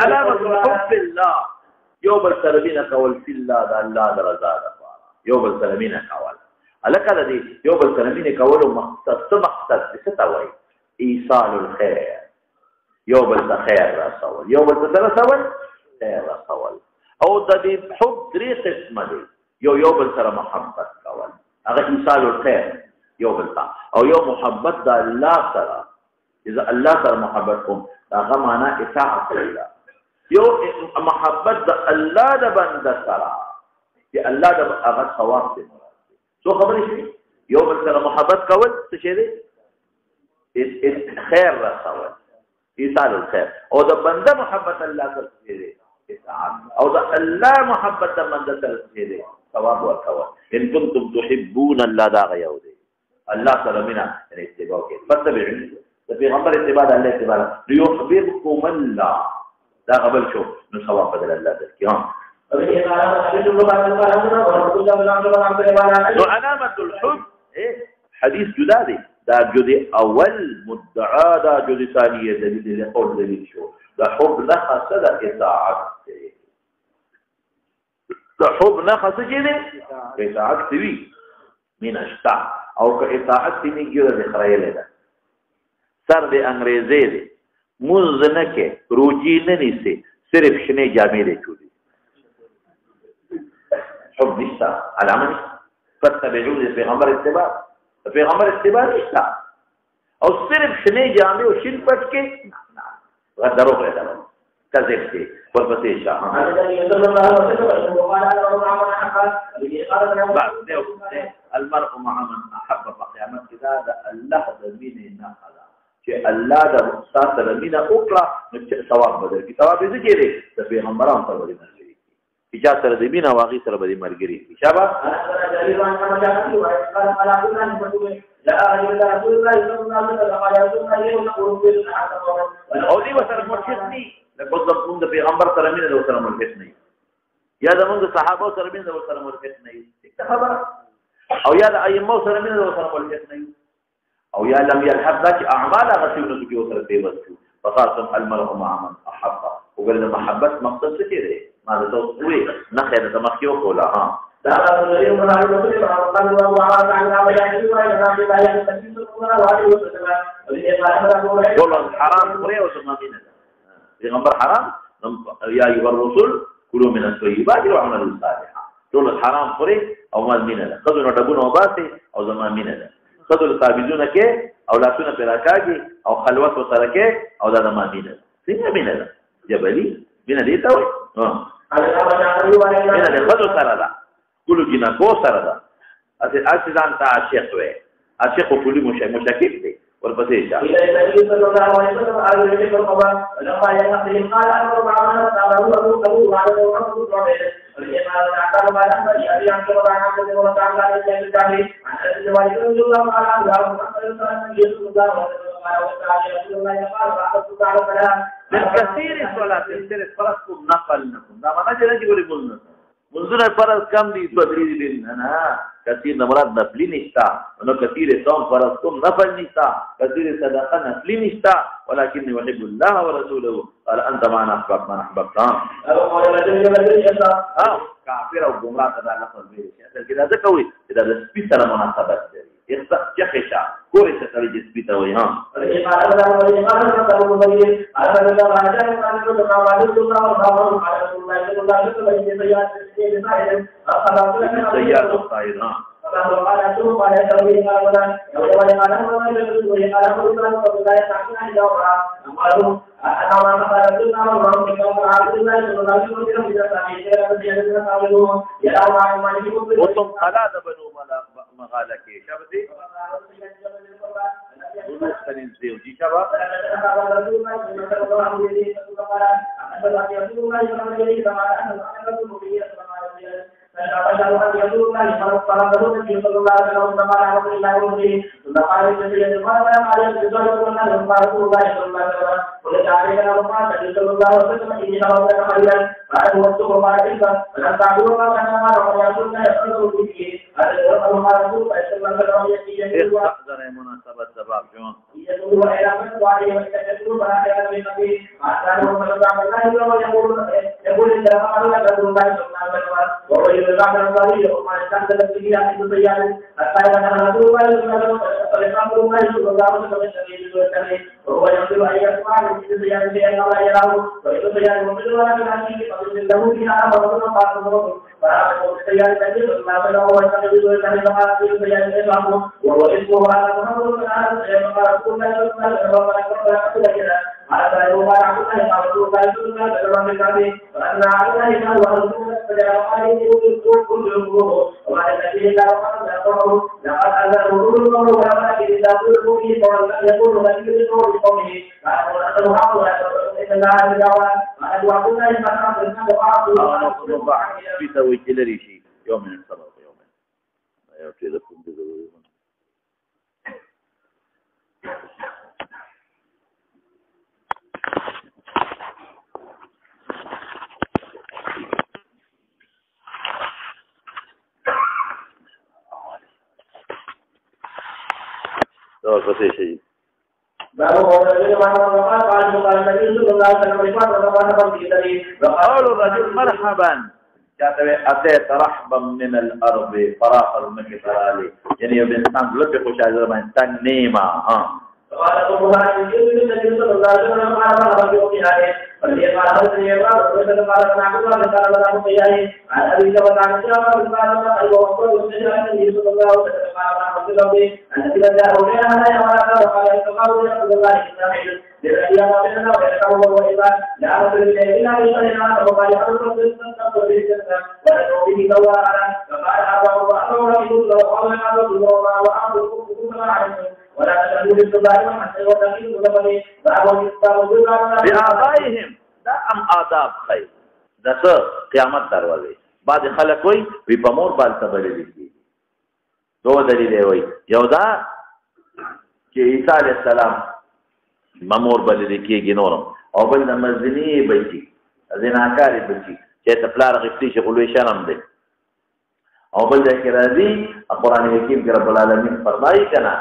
علامة الحب الله يوم السلمين كول في الله ده الله ده رضا ده يوم السلمين كول الکه دې يوم السلمين كول مقصد ستوي ايصال الخير يوم الخير رسول يوم الرسول خير رسول او د دې حب درې قسمه دي يوم السر محبت كول هغه ايصال الخير يوم التا او يوم محبت د الله سره اذا الله سره محبتكم هغه معنا اطاعت الله یو محبت د الله د بنده سره چې الله د هغه ثواب دی سو خبرې شي یو بل سره محبت کول څه شي دی خیر رسول ایصال الخير او د بنده محبت الله سره دی او ذا الله محبت من ذكر ثواب ورکوا ان کنتم تحبون الله دا غيو دي الله تعالی منا اتباع کې فتبعوا د پیغمبر اتباع د الله اتباع يحببكم الله دا قبل شو نو ثواب بدل الله درکې ها نو علامه الحب حديث جدا دي دا جزء اول مدعا دا جزء ثاني دلیل قول دلیل شو دا حب نخص دا اطاعت دا حب نخص جده اطاعت توی من اشتا او که اطاعت تینی گیو دا خرائله دا سر دے انگریزے دے موز نکے روجی ننیسے صرف شنے جامعے دے چودی حب نشتا علامه نشتا فتبعو دے پیغمبر اتباع پیغمبر اتباع نشتا او صرف شنے جامعے و شن پٹ کے غدرو غیر دارو کذب سے ورپسے شاہ المرء مع من احب فقیامت کدا دا اللہ دا مین ناخلا چه اللہ دا استاد دا مین اکلا ثواب بدل کی ثواب ایسے چیرے دا پیغمبران سر بڑی مرگری کی چا سر دا مین واقعی سر بڑی مرگری کی شابہ او دی وسر مرشد نی لکه زمون د پیغمبر سره مینه د وسره مرشد نه یا زمون د صحابه سره مینه د وسره مرشد نه څه خبره او یا د ائمه سره مینه د وسره مرشد نه او یا لم يلحق ذات اعمال غسیونه کې وسره پیوست فقاسم المرء مع من احب وګل د محبت مقصد څه دی ما د توې نه خیر د مخیو کولا ها دا ټول حرام خوري او زمامینه پیغمبر حرام یا ایها الرسول کلوا من الطيبات واعملوا صالحا ټول حرام خوري او مال مینه ده خذوا ډبونه وباسي او زمامینه ده خذوا القابضون کې او لاسونه پراکاږي او خلوت سره کې او دا زمامینه څنګه مینه ده جبلي مینه دي ته وای مینه ده خذوا سره ده کلو جنا کو سره ده اته ځان ته عاشق وي عاشق په کلی مشکک دی ورپسې شه من كثير الصلاة صرف فرضكم نقلنكم دا معنا چې راځي ګوري منځونه فرض کم دي بدري دي نه كثير مراد نفلي نشتا نو كثير صوم فرض کوم نفل نشتا كثير صدقه نفلي نشتا ولكن يحب الله ورسوله قال انت معنا احببت من احببت کافر او گمراه ته لفظ ویل شي اصل کې دا څه کوي چې دا د سپي سره مناسبت لري چخشا کورې څه کوي چې سپي ته وایي ها وتم خلا د بنو مغاله کې شبدي مستنین دیو جی شباب مناسبت سبب جون Ada yang orang kita yang tahu itu kan dalam negara karena ada yang orang pada itu dulu orang tadi dalam atau ada dulu orang di dapur bumi orang yang dulu lagi itu bumi kalau ada orang itu ada jalan ada waktu yang mana dengan doa kita wikilari شيء يوم من الصلاة يومين يا كده كنت شيء قالوا الرجل مرحبا أتيت رحبا من الأرض فراخ المكترالي يعني الإنسان لبي خوش عزيزة ما إنسان نيمة قال الله النبي صلى الله عليه وسلم قال فليقال هذا يقال وإذا قال نعبد الله قال لا مطيعه عن أبي جبل عن الشام قال ما أيوة وقال النبي صلى الله عليه وسلم قال عن الله أن إذا جاء بيننا قال يتقال يا رسول الله إسماعيل للذي ما بيننا ويحكم وإذا لا أرسل إلا بشرنا وقال يا رسول الله ولو به دوارا فقال أبو الله يقول قال يا رسول الله وأمر كما عليكم ولا تشهدوا بالصداع حتى وتقيموا بآبائهم دا ام آداب خیر دا څه قیامت دروازه بعد خلک وي په مور باندې تبلې دي دوه دلیل وي یو دا چې عیسی علی السلام مامور باندې کېږي نورم او بل د مزنی بچي زناکاری بچي چې ته پلار غفلي شغلوي شرم دی او بل د کرازي قرآن حکیم کې رب العالمین فرمایي کنا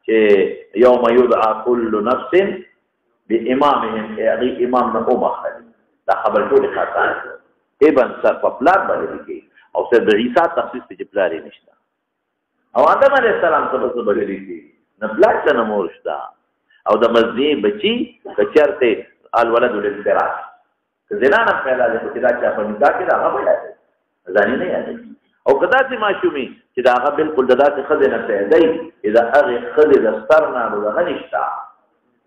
چې یوم یدعى كل نفس بإمامهم يعني إمام نقوم أخذ لا خبر جولي خاطان ابن سر فبلار بلدي أو سر بعيسى تخصيص تجبلاري نشتا أو آدم عليه السلام سبس بلدي نبلار سنمورش دا أو دا مزني بچي كچرت الولد للفراش زنانا فعلا لكو كدا چاپا ندا كدا آغا بيادي زاني نہیں آدي او كدا سي ماشومي كدا آغا بالكل دادا سي خذنا فعدي إذا أغي خذ دسترنا لغا نشتا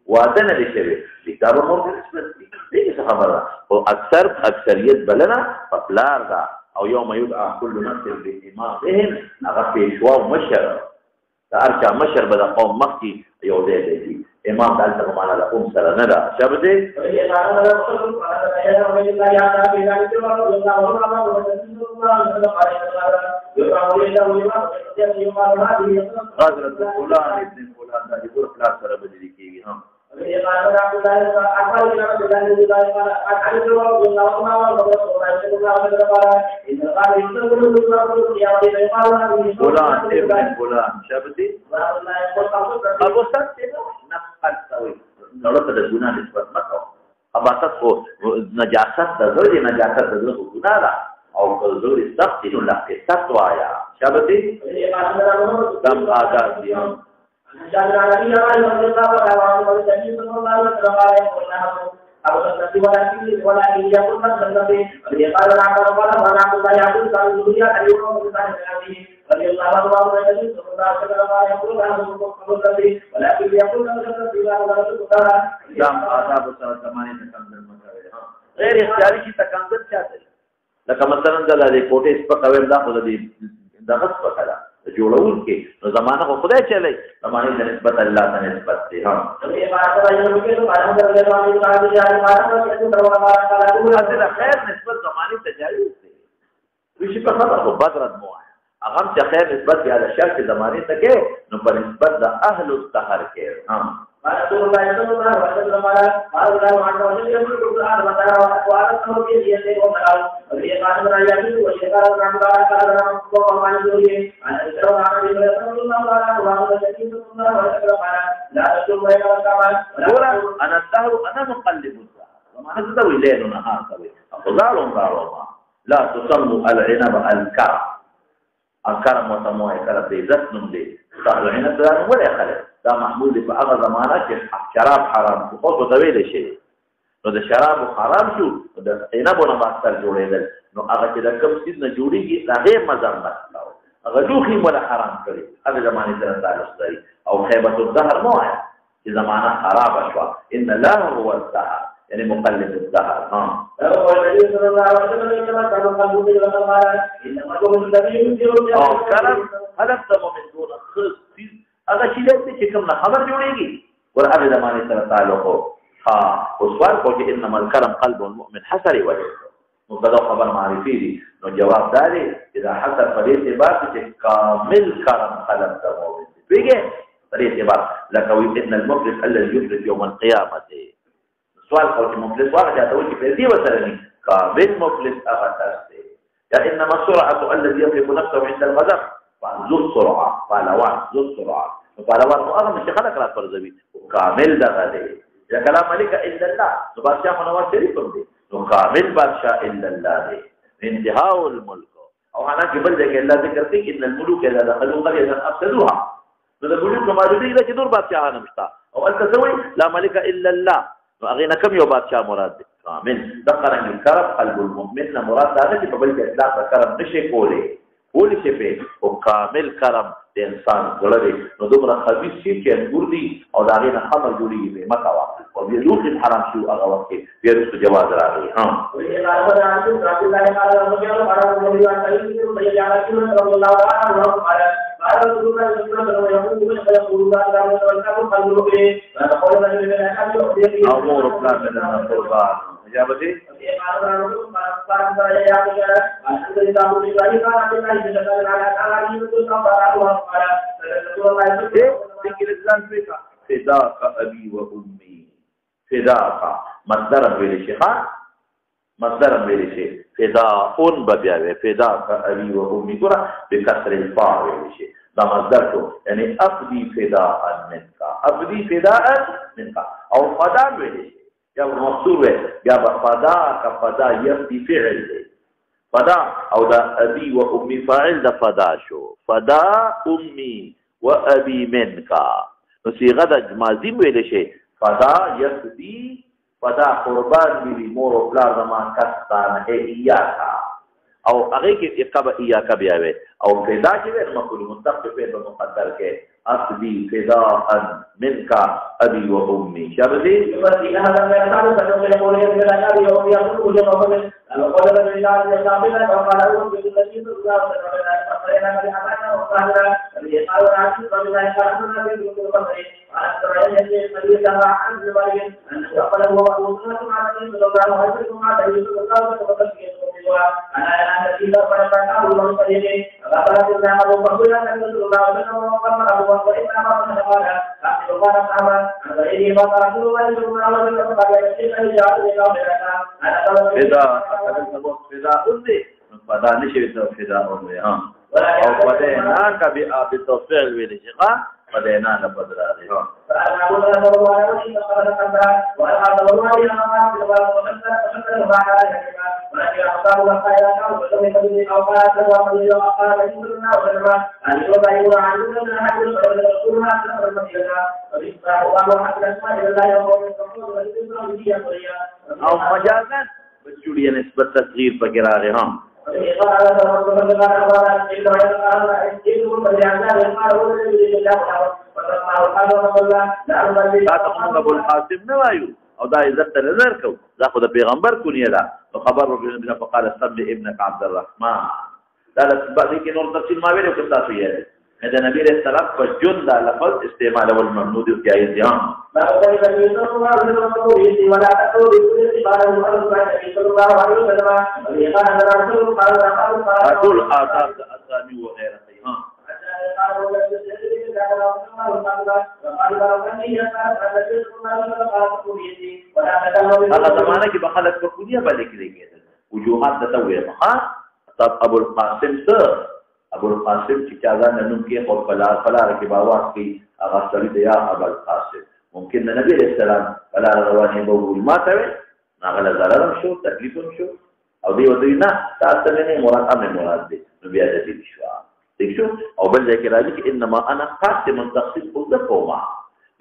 وادنه لشوی کتاب مور نسبت دي څه خبره او اکثریت بلنه پپلار دا او یوم یدعى كل نفس بإمامهم هغه پیشوا او مشر دا ارچا مشر به د قوم مخکي یو دی امام دلته معنا د قوم سره نه ده شابه دي حضرت فلان ابن فلان دا یو خلاص سره بدلی کیږي ها فلان ابن فلان شابتي ابو سات نقل سوي نورته د ګنا نسبت مکو اباست کو نجاست د زړه نجاست د زړه ګنا ده او زړه سخت نو لکه سخت وایا شابتي دم آزاد دي جان راځي راځي او تاسو راوړل د دې په اړه راوړل او تاسو ولې ولې یا په تاسو باندې دې قال راځه ولا باندې تاسو یا تاسو دنیا ته یو کوم ځای راځي رضي الله عنه وارضاه صلى الله عليه وسلم يقول عنه قولي ولكن يقول له بلا ولا دام آداب زمانه تکندر مکوي غیر اختیاري کی تکندر چاته لکه مثلا د کوټې سپک او دا خو دغه سپک ده جوړول کې نو زمانه خو خدای چلی زمانه د نسبت الله ته نسبت دی ها د خیر نسبت زمانه ته جایز دی وشي په خبره خو بدرت مو اغم چې خیر نسبت یا د شر زمانه ته کې نو په نسبت د اهل الطهر کې ها رسول الله صلى الله عليه وسلم قال الله عز وجل يقول القرآن وترى وأرسله بيده وقال وقال رايته وشكر الله تعالى وما يقول أن يسرع عن الله صلى الله عليه وسلم لا تشوف بين الكمال أنا الدهر أنا مقلب الدهر وما نستوي ليل ونهار سوي أفضل ضارما لا تسموا العنب الكرم وسموه كرم دي زتنم دي صار العنب ده ولا خلق دا محمود په هغه زمانہ کې شراب حرام خو په دویل شي نو د شراب حرام شو د عنبونو باستر جوړېدل نو هغه چې د کوم څه نه جوړیږي هغه مذمت کاوه هغه دوخي ولا حرام کړی هغه زمانه سره تعلق لري او خیبت الدهر مو اذا معنى خراب شوى ان الله هو الدهر يعني مقلب الدهر هو النبي صلى الله عليه وسلم انما كان قلبه وقال انما هو الذي ينزل كرم هدف من دون خص اگر شیلت سے کم نہ خبر جوڑے گی اور اب زمانے سے تعلق ہو اس بار کو کہ انما الكرم قلب المؤمن حسر وجه مبتدا خبر معرفی دی نو جواب داري اذا حسر فريق بات كامل كرم قلب المؤمن بيجي فريق بات لكن ان المفلس الذي يفلس يوم القيامه سوال کو کہ مفلس واقع جاتا ہے کہ پیسے وصلنی كامل مفلس اغتاسته يا انما السرعه الذي يملك نفسه عند الغضب ذو السرعه پهلوان ذو السرعه پهلوان نو هغه چې خلق را فرضوي کامل دغه دی یا کلام ملک الا الله نو بادشاہ منور شریف دی نو کامل بادشاہ الا الله دی انتهاء الملك او انا کې بل دی کې الله ذکر کوي ان الملوك اذا دخلوا قريه افسدوها نو د ملوک موجودي چې نور بادشاہ نشتا او انت سوي لا ملک الا الله نو هغه نه کوم یو بادشاہ مراد دی کامل دقرن الكرم قلب المؤمن مراد دا چې په بل کې اطلاق کرم نشي کولی بولی چې په او کامل کرم د انسان غړ دی نو دومره خبيث شي چې انګور دي او دا غي نه خبر جوړیږي به مکا واقع او بیا لوخ حرام شو هغه وخت بیا رسو جواز راغی امور پلان من قربان اجابتي فداك ابي وامي فداك مصدر ویل شي مصدر ویل شي فداء بياوي فداك ابي وامي ګره بكسر الفاء ویل شي دا مصدر کو یعنی افدي فداء منك افدي فداء منك او فداء ویل شي یا مقصور یا فدا کا فدا یفدی فعل دی فدا او دا ابي و امي فاعل دا فدا شو فدا امي و ابي منك نو صيغه د ماضي ویل شي فدا یفدی فدا قربان دی مور او بلا زمان کستان ایاکا او هغه کې اقبا ایاکا بیا وي او فدا چې مقول مستقبل په مقدر کې افدي فداء منك ابي وامي شابدي فدي هذا ما يقال فلو يقول يا ابي وامي يقول جواب قال لله يا وقال له بالذي الله فقرنا بحقنا وقال قال راشد رضي الله عنه بالقدر على السرية الذي تبع عن الوالد أن يقبل هو وصلت مع النبي صلى الله عليه وسلم مع النبي صلى الله عليه وسلم أنا الذي لا فرق له من طريقه فقال الله وقال النبي صلى الله عليه وسلم وقال وإنما من قال أحد الله تعالى غيره فقال الله صلى الله عليه وسلم قال يشهد أن جاء فدا أنزي فدا نشي فدا أنزي او فدينا بالتوفيق بالشقاء فدينا لبدر عليه فأنا أقول لك الله عليه وسلم وأنا أقول الله عليه وسلم ولكن أخطار وخيرات وسلم به أوقات وقضي وقال إننا وسلم أن يوضع يوضع عننا أحد رسولنا سنة المدينة وبإصباح الله حتى الأسماء إلى الله يوم الرسول والإسلام به يقضيها أو مجازا بسجولية نسبة تصغير فقراغي هم ابو القاسم نوایو او دا عزت نظر کو دا خود پیغمبر کونی دا خبر ابن فقال سب ابنك عبد الرحمن دا بعد کې نور تفصیل ما ویلو کتا سو یې دا نبی رسول الله په جون دا لفظ استعمال ول ممنوع دی جایز دی دا کوئی نبی صلی الله علیه وسلم ولا تقول بار نبی صلی الله علیه وسلم يقال رسول آداب اسامي وغيرها هغه زمانه کې بخلک په کلیه باندې کېږي وجوهات د توې مخه طب ابو القاسم ابو القاسم چې چاغه نن کې خپل فلار کې باواز کې هغه سړي دی یا ابو القاسم ممکن نبی رسول الله فلا رواني بوول ما ته ناغله ضرر شو تکلیف شو او دی ودی نه تاسو نه مراد امن مراد دی نو بیا دې شو دیکھو او بل ځکه راځي چې انما انا قاسم تقسیم خود کوما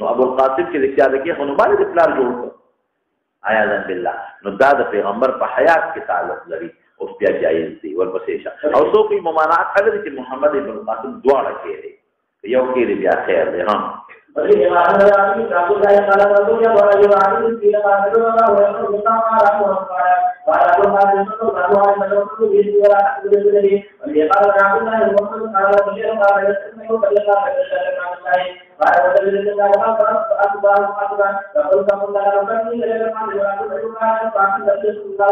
نو ابو القاسم کې لیکل راځي خو نو باندې پلان جوړ کړ آیا بالله نو دا د پیغمبر په حیات کې تعلق لري او بیا جایز دی ورپسې او څوک یې ممانعت کړی چې محمد ابن قاسم دواړه کېږي یو کې بیا خیر دی ها ولكن ما أنا يعني رسول الله قال رسول الله ولا يعلم في لما رسول الله ويقول ما رأى وعلى كل ما يسمى الله عليه وسلم به ولا أحد به ولكن قال رسول الله ومن قال رسول الله قال يسمى وقال قال وجل الله قال أكبر فقل فقل لا ربني إلى ما يقول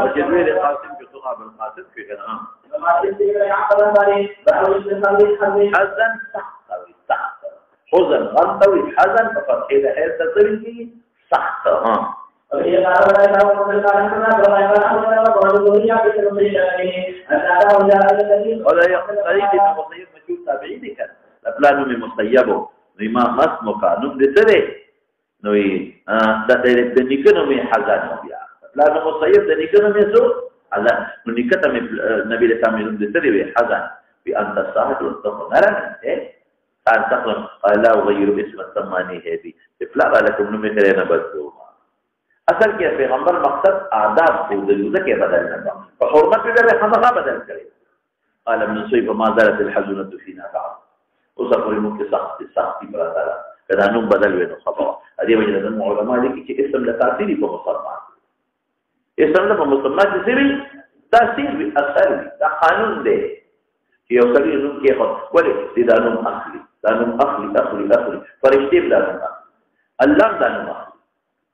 وجبريل القاسم في خطاب القاسم في كلام حزن سخط حزن غلطوي حزن فقط إذا حيث تطلقي سخط ولا يقتريد إن مصيب مجهول تابعيني كان لبلانو من مصيبه نما مسمك نم دتره نوي دنيكنو من حزن لبلانو مصيب دنيكنو من سوء حزن نيكتا من نبي لتامي نم دتره حزن بأن تصاحب وتقنرا كان تقلم قال لا أغير اسم الثماني هذه إفلاء لكم نمكرين بدوها أصل كيف پیغمبر مقصد آداب بودلوزة كيف بدلنا فحرمت بذلك خمسة بدل كريم قال ابن صيب ما زالت الحزنة فينا بعض وصفر ممكن سخطي براتالا كذا نم بدل وينو خطوة هذه وجدت المعلماء لك اسم لتأثيري بمصرمات اسم لبمصرمات سيري تأثير بأثر ده قانون ده يوصلي نم كيف ولي ده نم أخلي دانم اخلي فرشتي دانم الله دانم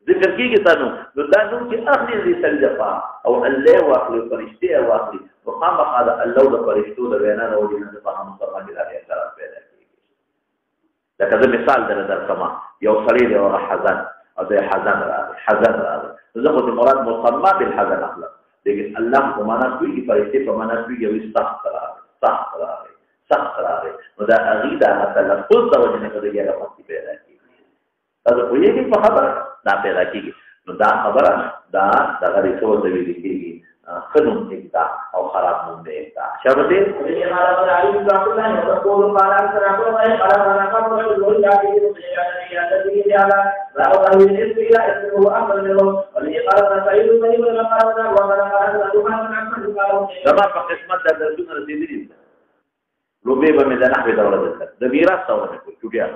ذکر کیږي تاسو نو دانم چې اخلي دې سجدفا او الله واخلي فرشتي او اخلي وقام هذا الله د فرشتو د وینا او د نه په هم سره باندې راځي اعتراف پیدا کیږي دا کله مثال در کما یو سړی دی او حزن او د حزن راځي زه خو د مراد مصمم بالحزن اخلا لیکن الله په معنا کوي فرشتي په معنا کوي یو سخت راځي نو دا عقیده تلفظ د وجه نه کېږي هغه پاتې پیدا کیږي تاسو په یوه کې په خبره دا پیدا کیږي نو دا خبره دا غری څو د ویل کېږي خدوم دې او خراب مونږ دې تا شابه دې دې مارا پر علي بن عبد الله او قول قال سره په وای قال انا قول له يا دې دې على راو ان الى اسمه امر له ولي قال سعيد بن ابي بكر وقال په قسمت د درسونو رسیدلی لوبه به د نحوی دوره ده د میراث دوره کوي چوټیا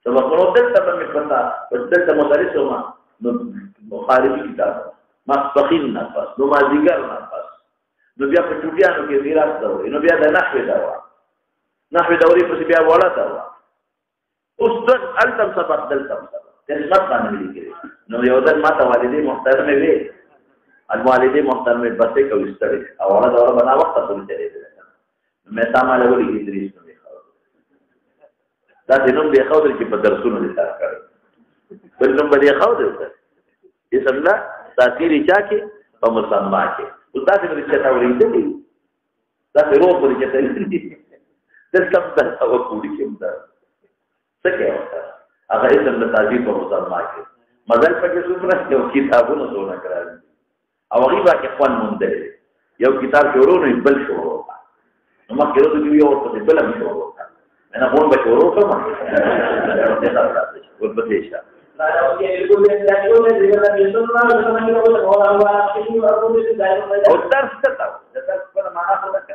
سبا کوو دلته به پتا دلته مدرس ما مخالفي کتاب ما فقین نفس نو ما دیگر نفس نو بیا په چوټیانو کې میراث دوره نو بیا د نحوی دوره په بیا وړه دوره اوس د التم سبق دلته قسمت باندې لیکي نو یو ځل ما ته والدې محترمه وي الوالدې محترمه بسې کوي ستړي او هغه دوره بنا وخت ته تللی مې تامل ولې ادریس نو ښه دا د نوم دی خو چې په درسونو دي تاسو کړی بل نوم به خو دی چې څنګه تاثیر چا کې په مسلمان کې او تاسو به چې تا ورېدلې دا په روح پورې چې تللی د څه په تاسو پورې کې دا څه کوي هغه اسم د تعظیم په مسلمان کې مزل پکې څومره یو کتابونه زونه کړل او غیبا کې خوان مونږ یو کتاب شروع نه بل شروع ما quiero que yo te pela mi show انا بقول بشورو كمان والبتيشة والدرس تتعب الدرس كنا معنا خلق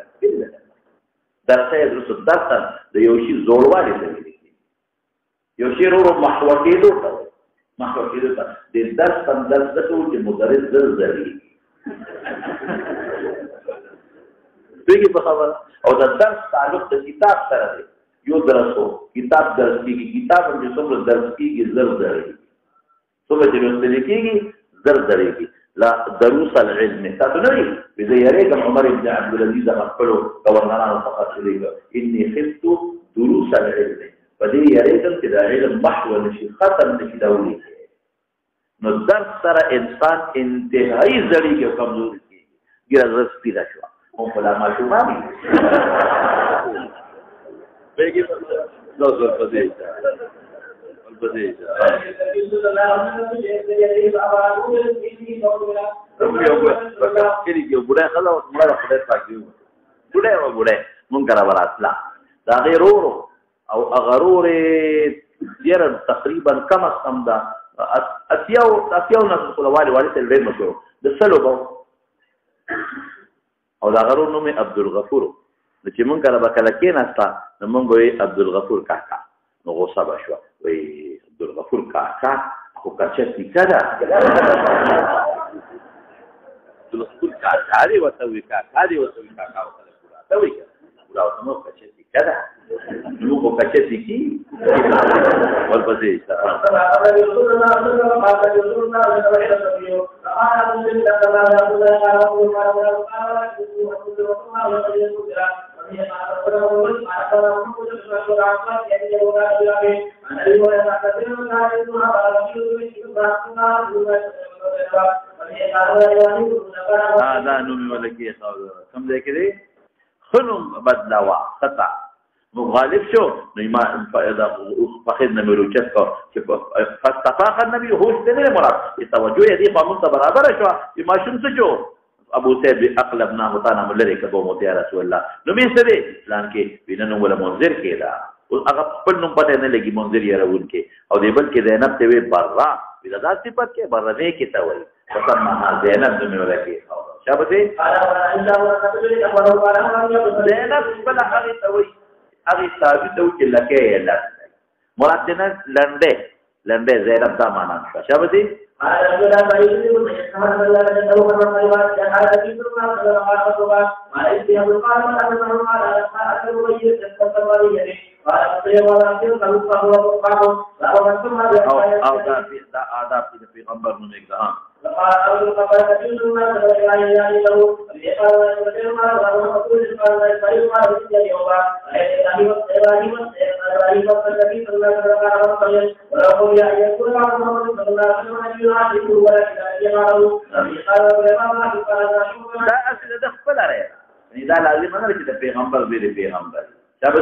درس يدرس الدرس ده يوشي زولوالي سبيلي يوشي رورو محور كيدو ده الدرس درس ده كل مدرس زلزلي بيجي بخبر او د درس تعلق د کتاب سره دی یو درسو کتاب درس کیږي کتاب هم چې څومره درس کیږي زر درېږي څومره چې لوستل کیږي زر درېږي لا دروس العلم تاسو نه وي بده یریکم عمر ابن عبد العزيز خپلو گورنرانو فقط لري اني خفت دروس العلم بده یریکم چې د علم محو نشي ختم نشي دولي نو درس سره انسان انتهایی زړیږي او کمزوري کیږي ګرځ پیدا شو هم په لامل شومامي بيجي no sorpresa budak kalau mulai budak pagi budak mungkin berat lah dari roro atau agarore dia تقريبا كم استمدا أسياو ناس كل والي سلبي مشوا دسلوا بو او دا غرور نومي عبد الغفور چې مونږ کله بکله کې نستا نو مونږ وي عبد الغفور کاکا نو غوسه بشو وای عبدالغفور کاکا خو کچه ټیکه ده عبدالغفور کاکا دی ورته وي کاکا دی ورته وي کاکا ورته پورا ته وایي پورا ورته نو کچه ټیکه ده نو خو کچه ټیکي ورپسې دا نومي ولکې کوم ځای کې دی خنوم بدلوا خطا مغالب شو نو ما فخذنا مروچت کو چې فاستفاق النبي هوش دې نه مراد توجه دې قانون ته برابر شو ما شوم څه جو ابو سعید اقلبنا متانا ملری کبو مو یا رسول الله نو می سره پلان کې ویننه ولا منذر کېدا او هغه خپل نوم پته نه لګي منذر یې راول کې او دې بل کې زینب ته وی برا ودا صفات کې برا نه کې تا وای فسمى زینب نوم ولا کې شابه زینب بل هغه ته وای هغه ثابت او چې لکه یې لږ مراد نه لنډه زینب دا معنا شابه دې او دا آداب دې پیغمبر نو میګه دا اصل د خپل راي دا لازم نه چې د پیغمبر به پیغمبر شابه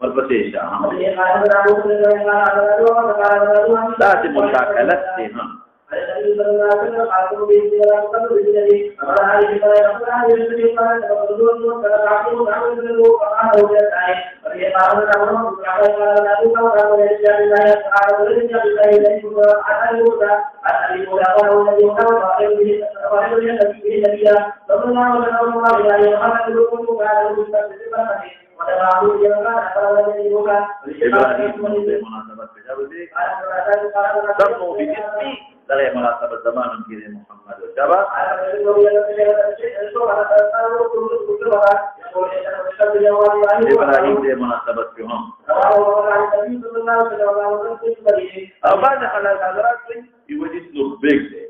ورپسې دا چې مشاکلت دی ها dari munasabah zaman kini Muhammad coba Ibrahim dari munasabah Tuhan بعد خلال حضرات يوجد لبيك ده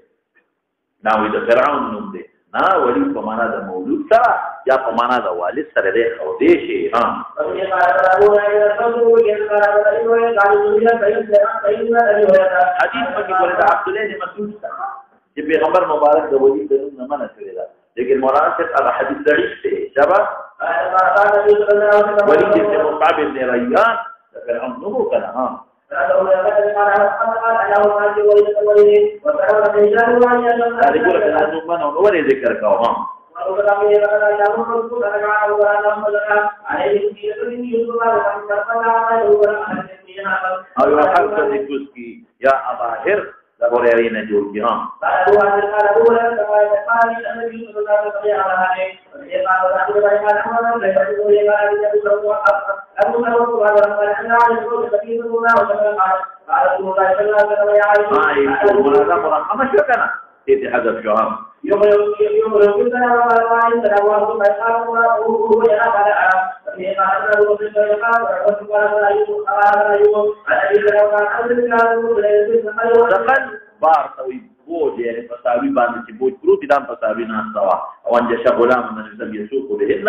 ناوي ده فرعون نوم ده نا ولي په معنا د مولود سره یا په معنا د والد سره دی او دی شي ها حدیث پکې ورته عبد الله بن مسعود چې پیغمبر مبارک د ولید د نوم نه منع کړی دا لیکن مولانا صاحب هغه حدیث ضعیف دی شباب ولید بن مصعب بن ریان د فرعون نوم کړه ها ذکر کاوه یا اباهر لبوريين جوړي ها دې حذف شو بار توي بوج يعني فساوي باندې چې بوج پروت دام فساوي نه استوا او انجش غلام من الذي يسوق بهن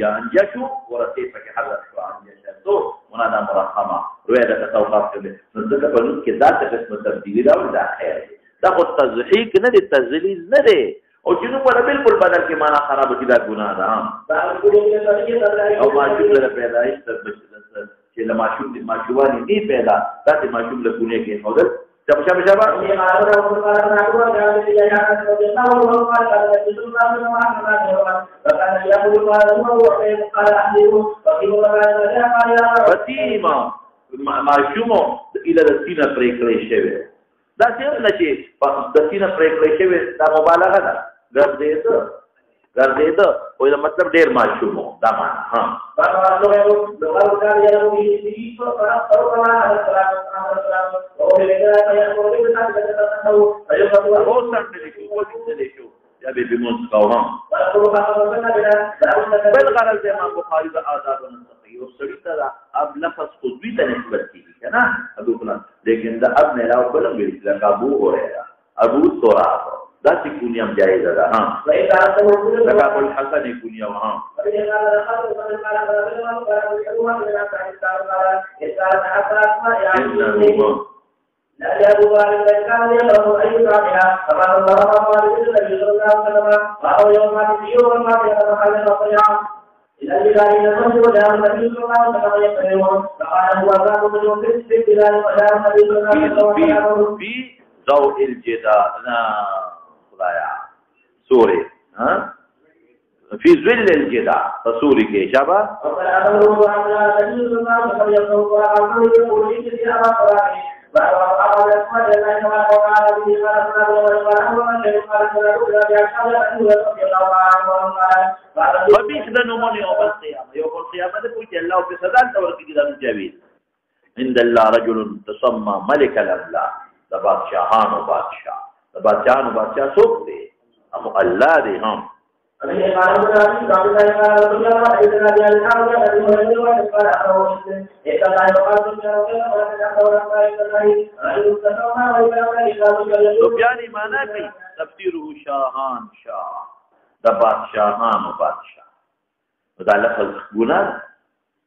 يا انجشو ورته پکې حذف شو انجشو منادا مرحمه روایت توقف کړي نو ځکه په نوم کې ذات قسم تبدیلی راوړي دا خیر دا خو تضحیک نه دي تذلیل نه دي او چې نو په بالکل بدل کې معنا خراب کړي دا ګناه ده او ماجوب له پیدایش تر چې له ماجوب دي ماجوانی نه پیدا دا چې ماجوب له ګناه کې حضرت Siapa? Fatima majumo ila د سینه پرې کړی شوی دا څنګه نه چې د سینه پرې کړی شوی دا مبالغه ده ګرځېده وایي دا مطلب ډېر ماشوم دا معنا ها یا به بیمون کوهم بل غرض امام بخاری دا آداب نصفی او سړی ته اب لفظ خودوی ته نسبت کیږي کنه ابو فلان لیکن دا اب نه راو بل ویل لکه ابو هريره ابو سوراب دا چې کونیم جایز ده ها لکه ابو الحسن کونیم ها لا يجوز على الإنسان يقرأ أي رابعة فقال الله عليه وسلم صلى الله عليه وسلم فهو يوم يوم ما يتخلى الصيام إلى البلاد المسجد وجاء النبي صلى الله عليه وسلم يقرأون فقال هو ذاك من في البلاد وجاء النبي صلى الله عليه وسلم في ضوء الجدار خدايا سوري ها في ظل الجدار فسوري كي شابه وقال أمره على النبي صلى الله عليه وسلم يقول فبيش ده نمون يوم القيامة ده قلت الله في صدان تورك كده الجويل عند الله رجل تسمى ملك الأملاك ده بادشاهان وبادشاہ سوک دے ام اللہ دے ہم سفیانی مانا کی تفسیرہ شاہان شاہ دا بادشاہان و بادشاہ دا لفظ گناہ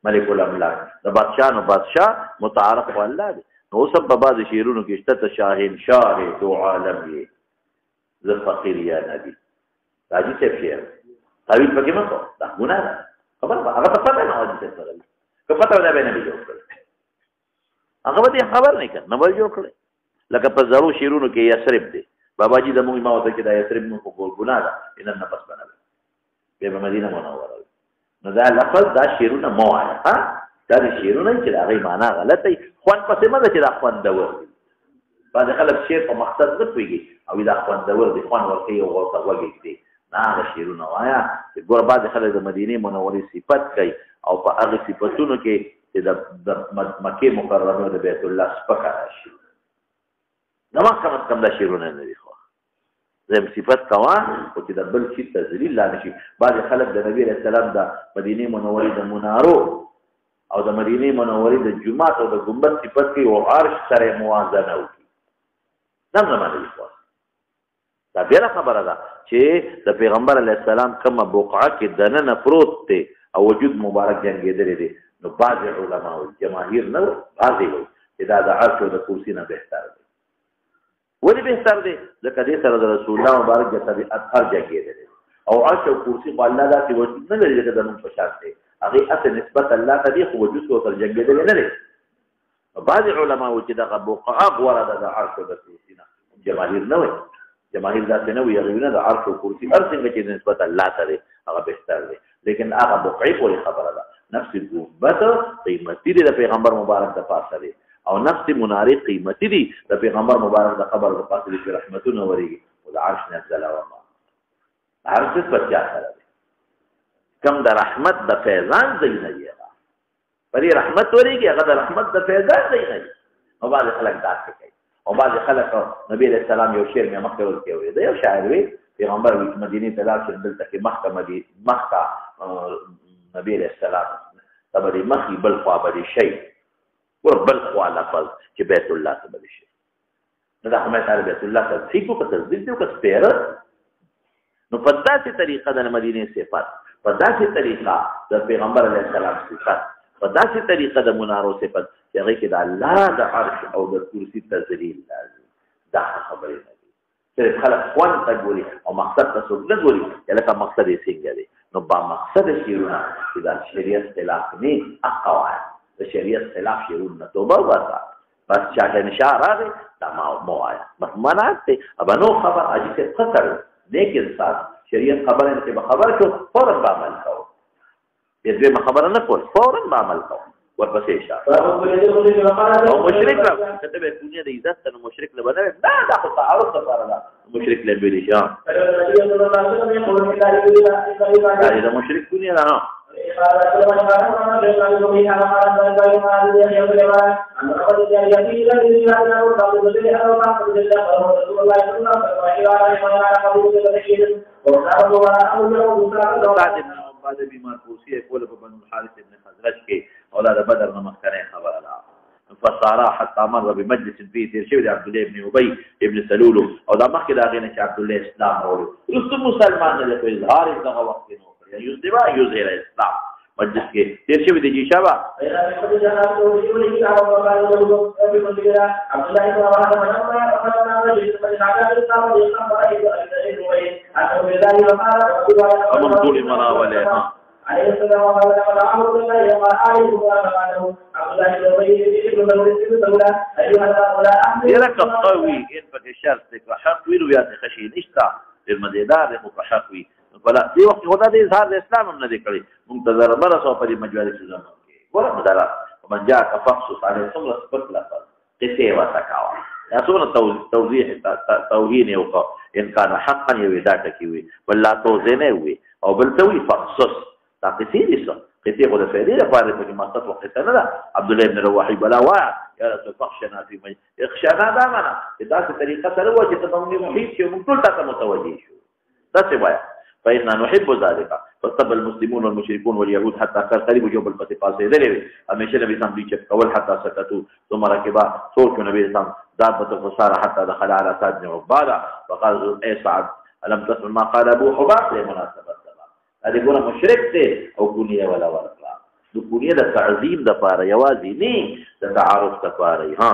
ملک الاملاک دا بادشاہان و بادشاہ متعارف و اللہ دے نو سب بعض شیرونو کې اشتت شاهین شاه دو عالم یې ز فقیر یا نبی راځي څه شي تعویل پکې مکو دا ګناه ده خبر هغه پته نه راځي څه کړل که پته ده به نه جوړ کړل هغه به خبر نه کړ نه ول جوړ کړل لکه په زرو شیرونو کې یسرب دی بابا جی د موږ ما وته کې دا یسرب نو په ګناه ده ان نه پس بنل به مدینه منوره نو دا لفظ دا شیرونه مو ها دا شیرونه چې دا غي معنا غلطه خوان پسې مده چې دا خوان دور بعد خلک شیر په مقصد نه پويږي او دا خوان دور دي خوان ورته یو غوړه وږي دي نه دا شیرونه وایا چې ګور بعد خلک د مدینه منورې صفت کوي او په هغه صفاتونو کې چې د مکه مکرمه د بیت الله سپکا شي نو ما کم دا شیرونه نه دي خو زم صفت کوا او چې د بل شي تذلیل لا نشي بعد خلک د نبی رسول الله د مدینه منورې د منارو او د مدینه منورې د جمعه او د ګمبد صفت کې او عرش سره موازنه وکړي دا نه معنی دی دا بیا خبره ده چې د پیغمبر علی السلام کومه بقعه کې دننه پروت دی او وجود مبارک جنگیدل دي نو بعض علما او جماهیر نه بعضی وایي چې دا د عرش او د کرسی نه بهتر دی ولې بهتر دی ځکه دې سره د رسول الله مبارک جسد اطهر جنگیدل او عرش او کرسی په الله ذات وجود نه لري چې د نوم په شان دی هغه اصل نسبت الله ته دی خو وجود او تر جنگیدل نه لري بعض علما وایي چې دا بقعه غوړه ده د عرش او د کرسی نه جماهیر نه وایي جماهیر ذات نه وي غوینه د عرش او کرسی ارڅنګ چې نسبت الله ته دی هغه بهتر دی لیکن هغه بقعه پورې خبره ده نفس ګوبت قیمتي دی د پیغمبر مبارک د پاسه دی او نفس مناری قیمتي دی د پیغمبر مبارک د خبر د پاسه دی رحمتونه وريږي او د عرش نزل او ما عرش څه بچا سره دی کم د رحمت د فیضان دی نه دی پرې رحمت وريږي هغه د رحمت د فیضان دی نه دی او بعض خلک دا کوي او بعض خلک نبی علیہ السلام یو شعر مې مخکې ورته ویل دی یو شاعر وی پیغمبر مدینه ته لاړ شو دلته کې مکه نبی علیہ السلام تبدی مخی بل خوا بلی شی ور بل خوا لفظ چې بیت الله ته بلی شي نو دا همه تعالی بیت الله ته سیکو په تصدیق دی او په سپیر نو په داسې طریقه د مدینه صفات په داسې طریقه د پیغمبر علیہ السلام صفات په داسې طریقه د منارو صفات چې هغه کې د الله د عرش او د کرسی تذلیل لازم دا خبره نه دي صرف خلک خوان ته ګوري او مقصد ته څوک نه ګوري لکه مقصد یې څنګه دی نو با مقصد شیرونه چې د شریعت خلاف نه اقوال د شریعت خلاف شیرونه توبه وکړه بس چاته نشا راغی دا ما موایا بس منعت دی ابا نو خبر عجیب سے خطر نیک انسان شریعت خبر ہے کہ خبر کو فوراً بعمل کرو یہ دوی میں خبر نہ کوئی فوراً بعمل کرو ورپسې اشاره او مشرک را کته به دنیا د عزت ته مشرک نه بدل دا د تعارض لپاره دا مشرک له ویل شي دا مشرک دنیا نه بعد بیمار پوسی کول په بنو الحارث ابن خزرج کې اولاد بدر نه مخکنه خبره ده فصارا حتى مر بمجلس فيه ترشيد عبد الله بن ابي ابن سلول او دا مخکې دا غینه چې عبد الله اسلام اوري رسول مسلمان نه په اظهار دغه وخت کې نو کړی یوزدوا یوزهر اسلام مجلس کې ترشيد دي شابه ومن طول مناوله عليه السلام وقال لقد عمرت الله يوم آله وقاله عبد الله بن أبي بن سلول أيها هؤلاء يرك القوي إن بكشرتك وحقوي وياتي خشي نشتا للمديدار وحقوي فلا دي وقت هذا دي إظهار الإسلام من ذكره منتظر برسوا في مجالس الزمن ولا مدرا ومن جاءك فاقصص عليه ثم سبق لفظ قسي وسكاوى يسون توضيح توهين يوقع إن كان حقا يويداتك يوي ولا توزينه يوي أو بلتوي فاقصص دا قصې دي څه قصې خو د فعلي لپاره په مقصد وخت نه ده عبد الله بن رواحي بلا واع يا رسول فخشنا في مجلس اخشانا دا معنا دا څه طریقه سره و چې تمام محیط چې موږ ټول ته متوجي شو دا څه وایي فإننا نحب ذلك فاستبى المسلمون والمشركون واليهود حتى كان قريب جوب الفتقاس ذلك همیشه نبی اسلام دي چپ کول حتى سكتوا ثم ركبا صوت نبی اسلام دابه فصار حتى دخل على سعد بن عباده فقال اي سعد الم تسمع ما قال ابو حباب لمناسبه هذه ګوره مشرک دی او کونیه ولا ورکړه د کونیه د تعظیم د پاره یوازې نه د تعارف د پاره ها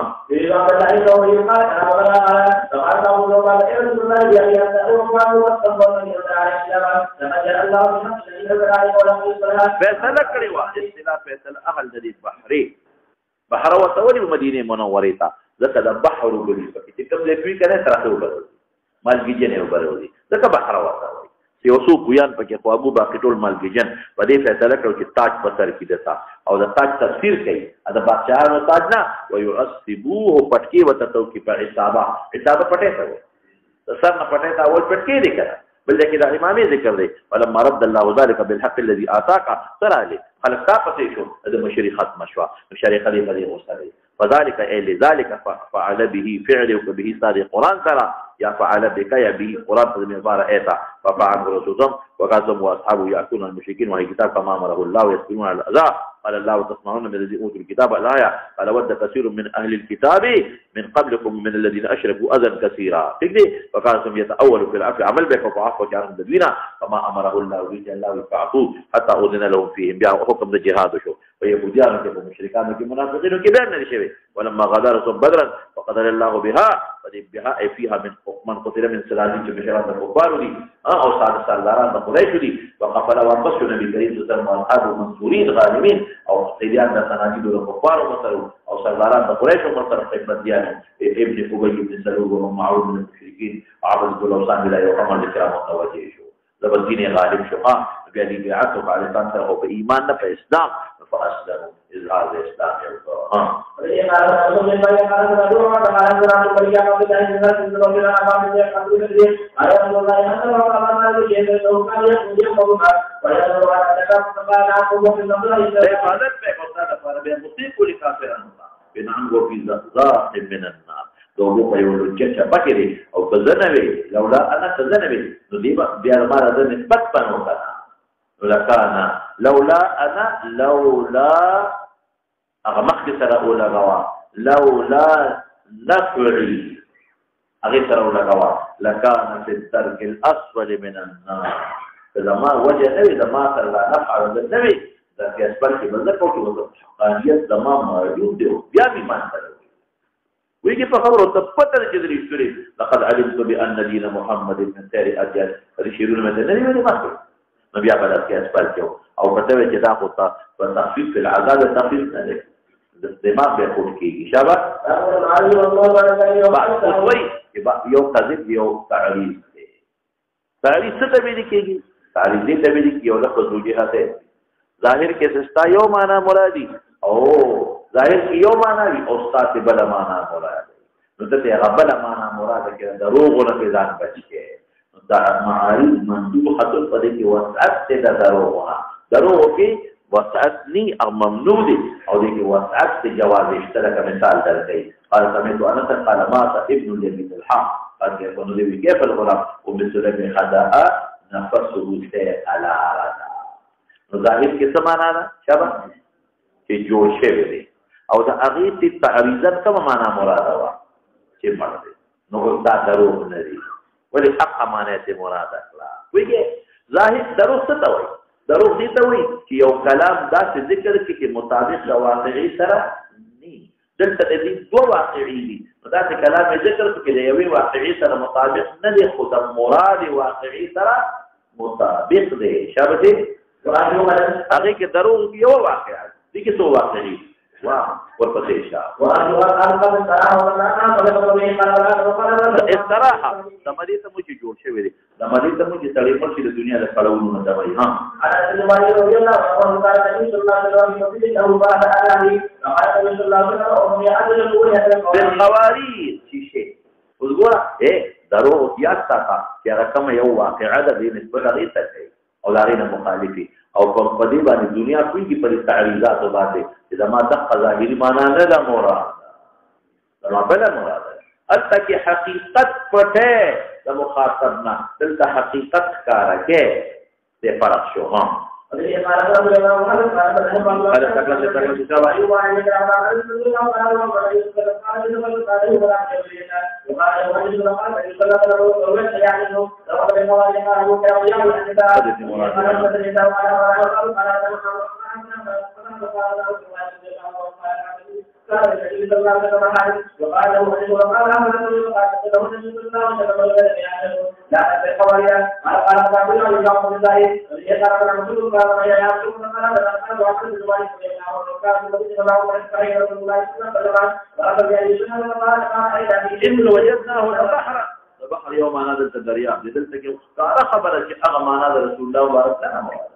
فیصله کړې وه اصطلاح فیصله اهل د بحري بحر وتولي مدینه منوره ته ځکه د بحر وګړي چې کوم ځای کوي کنه ترته وګړي مالګي جنې وګړي ځکه بحر وتولي یو څو ګویان پکې خو ابو باقي ټول مالګجن په دې فیصله کړو چې تاج په سر کې دتا او د تاج تفسیر کوي دا بادشاہانو تاج نه ويعصبوه پټکی وته تو کې په حسابه پټه ته سر نه پټه تا ول پټکی دي کړه بل ځکه دا امامي ذکر دی ولما رد الله ذلك بالحق الذي اعطاك ترى لي خلق طاقه شو د مشري ختم شو مشري خليفه دي غوسه فذلك اي لذلك فعل به فعل وبه صار القران ترى يا فعل بك يا به قران من عباره ايتا ففعل رسولهم وقاسم واصحابه ياكلون المشركين وهي كتاب كما امره الله ويسكنون على الاذى قال الله تسمعون من الذين اوتوا الكتاب الايه قال ود كثير من اهل الكتاب من قبلكم من الذين اشركوا اذى كثيرا تجدي فقاسم يتاول في العفو عمل بك وعفو عنهم الذين كما امره الله وجل الله يفعلوا حتى اذن لهم فيهم بها حكم الجهاد شو ويهوديان كمشركان كمنافقين كبيرنا لشيء ولما غادرهم بدرا وقدر الله بها بها اي فيها من قتل من سلالين بشرات الكفار دي او سالداران قريش دي وقفل وانقص النبي كريم صلى الله عليه وسلم اصحابه منصورين غالبين او قتليان سناديد الكفار ومثلوا او سالداران قريش ومثل خيبت ديان ابن ابي بن سلول ومعروف من المشركين عبد الاوثان بلا يوم الكرام متوجه شو زبر دين غالب شقا بيدي بيعته على تنصر او بايمان في اسلام فاسلموا اظهار الاسلام ها من النار دوغو په یو لچه پکې او کزنوي لولا انا کزنوي نو دی بیا ماره د نسبت پنو کنه لکانا لولا انا لولا هغه مخکې سره ولګوا لولا نفعي هغه سره ولګوا لکانا في الدرك الاسفل من النار فلما وجه نوي لما سره لا نفع د نوي د اسفل کې بل کو چې حقانيت لما موجود دی بیا می مان سره ويجي فخبره تبتل جدري سوري لقد علمت بان دين محمد من خير اجل رشيدون من النبي ما نبي على اسفل کې او پته چې دا خو ته په تخفیف العذاب تخفیف نه دماغ به خود کېږي شابه وایي چې یو کذب یو تعریض دی تعریض څه ته ویل کېږي تعریض دې ته ویل کېږي یو لفظ ذو جهت دی ظاهر کې سستا یو معنا مرادي او ظاهر کې یو معنا وي او ستا بل معنا مرادي نو ته هغه بل معنا مراده کې دروغ نه ځان بچ کې دا معارض مندوحه په دې کې وسعت د دروغ کې وسعت ني او ممنوع دي او دې کې وسعت د جواز اشتراک مثال درکې قال سمعت انس قال مات ابن اليمين الحق قال يكون له كيف الغلام وبسلم خداء نفسه على رضا ظاهر کې څه معنا ده شابه چې جوړ شوی دی او د هغې ته تعریضاً کومه معنا مراده وه چې مړ دی نو دا دروغ نه دي ولې حقه معنا یې مراده کړه پوهېږې ظاهر دروغ څه ته وایي دروغ دې ته وایي چې یو کلام داسې ذکر کړي چې مطابق د واقعي سره نه دلته د دې دوه واقعي دي نو داسې کلام یې ذکر کړي چې د یوې واقعي سره مطابق نه دی خو د مراد واقعي سره مطابق دی شابه دی هغې کې دروغ یو واقعه دي کې څو واقعي ورپسې شه استراحه د مدې ته مو چې جوړ شوی دی د مدې ته مو چې سړی مړ شي د دنیا د کړهونو نه دوایي بالخواريج چې شي اوس ګوره دروغ یاد ساته چې هغه کومه یو واقعه ده دې نسبت هغې ته کوي او د هغې نه مخالفي او په دې باندې دنیا کوي پر تعریضاتو باندې چې زما دقه ظاهري معنا نه ده مراد زما بله مراد ده هلته کې حقیقت پټې د مخاطب نه دلته حقیقت ښکاره کې دې فرق شو إن وجدناه البحر البحر يوم نادى الدرياب دلته کې ښکاره خبره چې هغه معنا د رسول الله مبارک نه مراد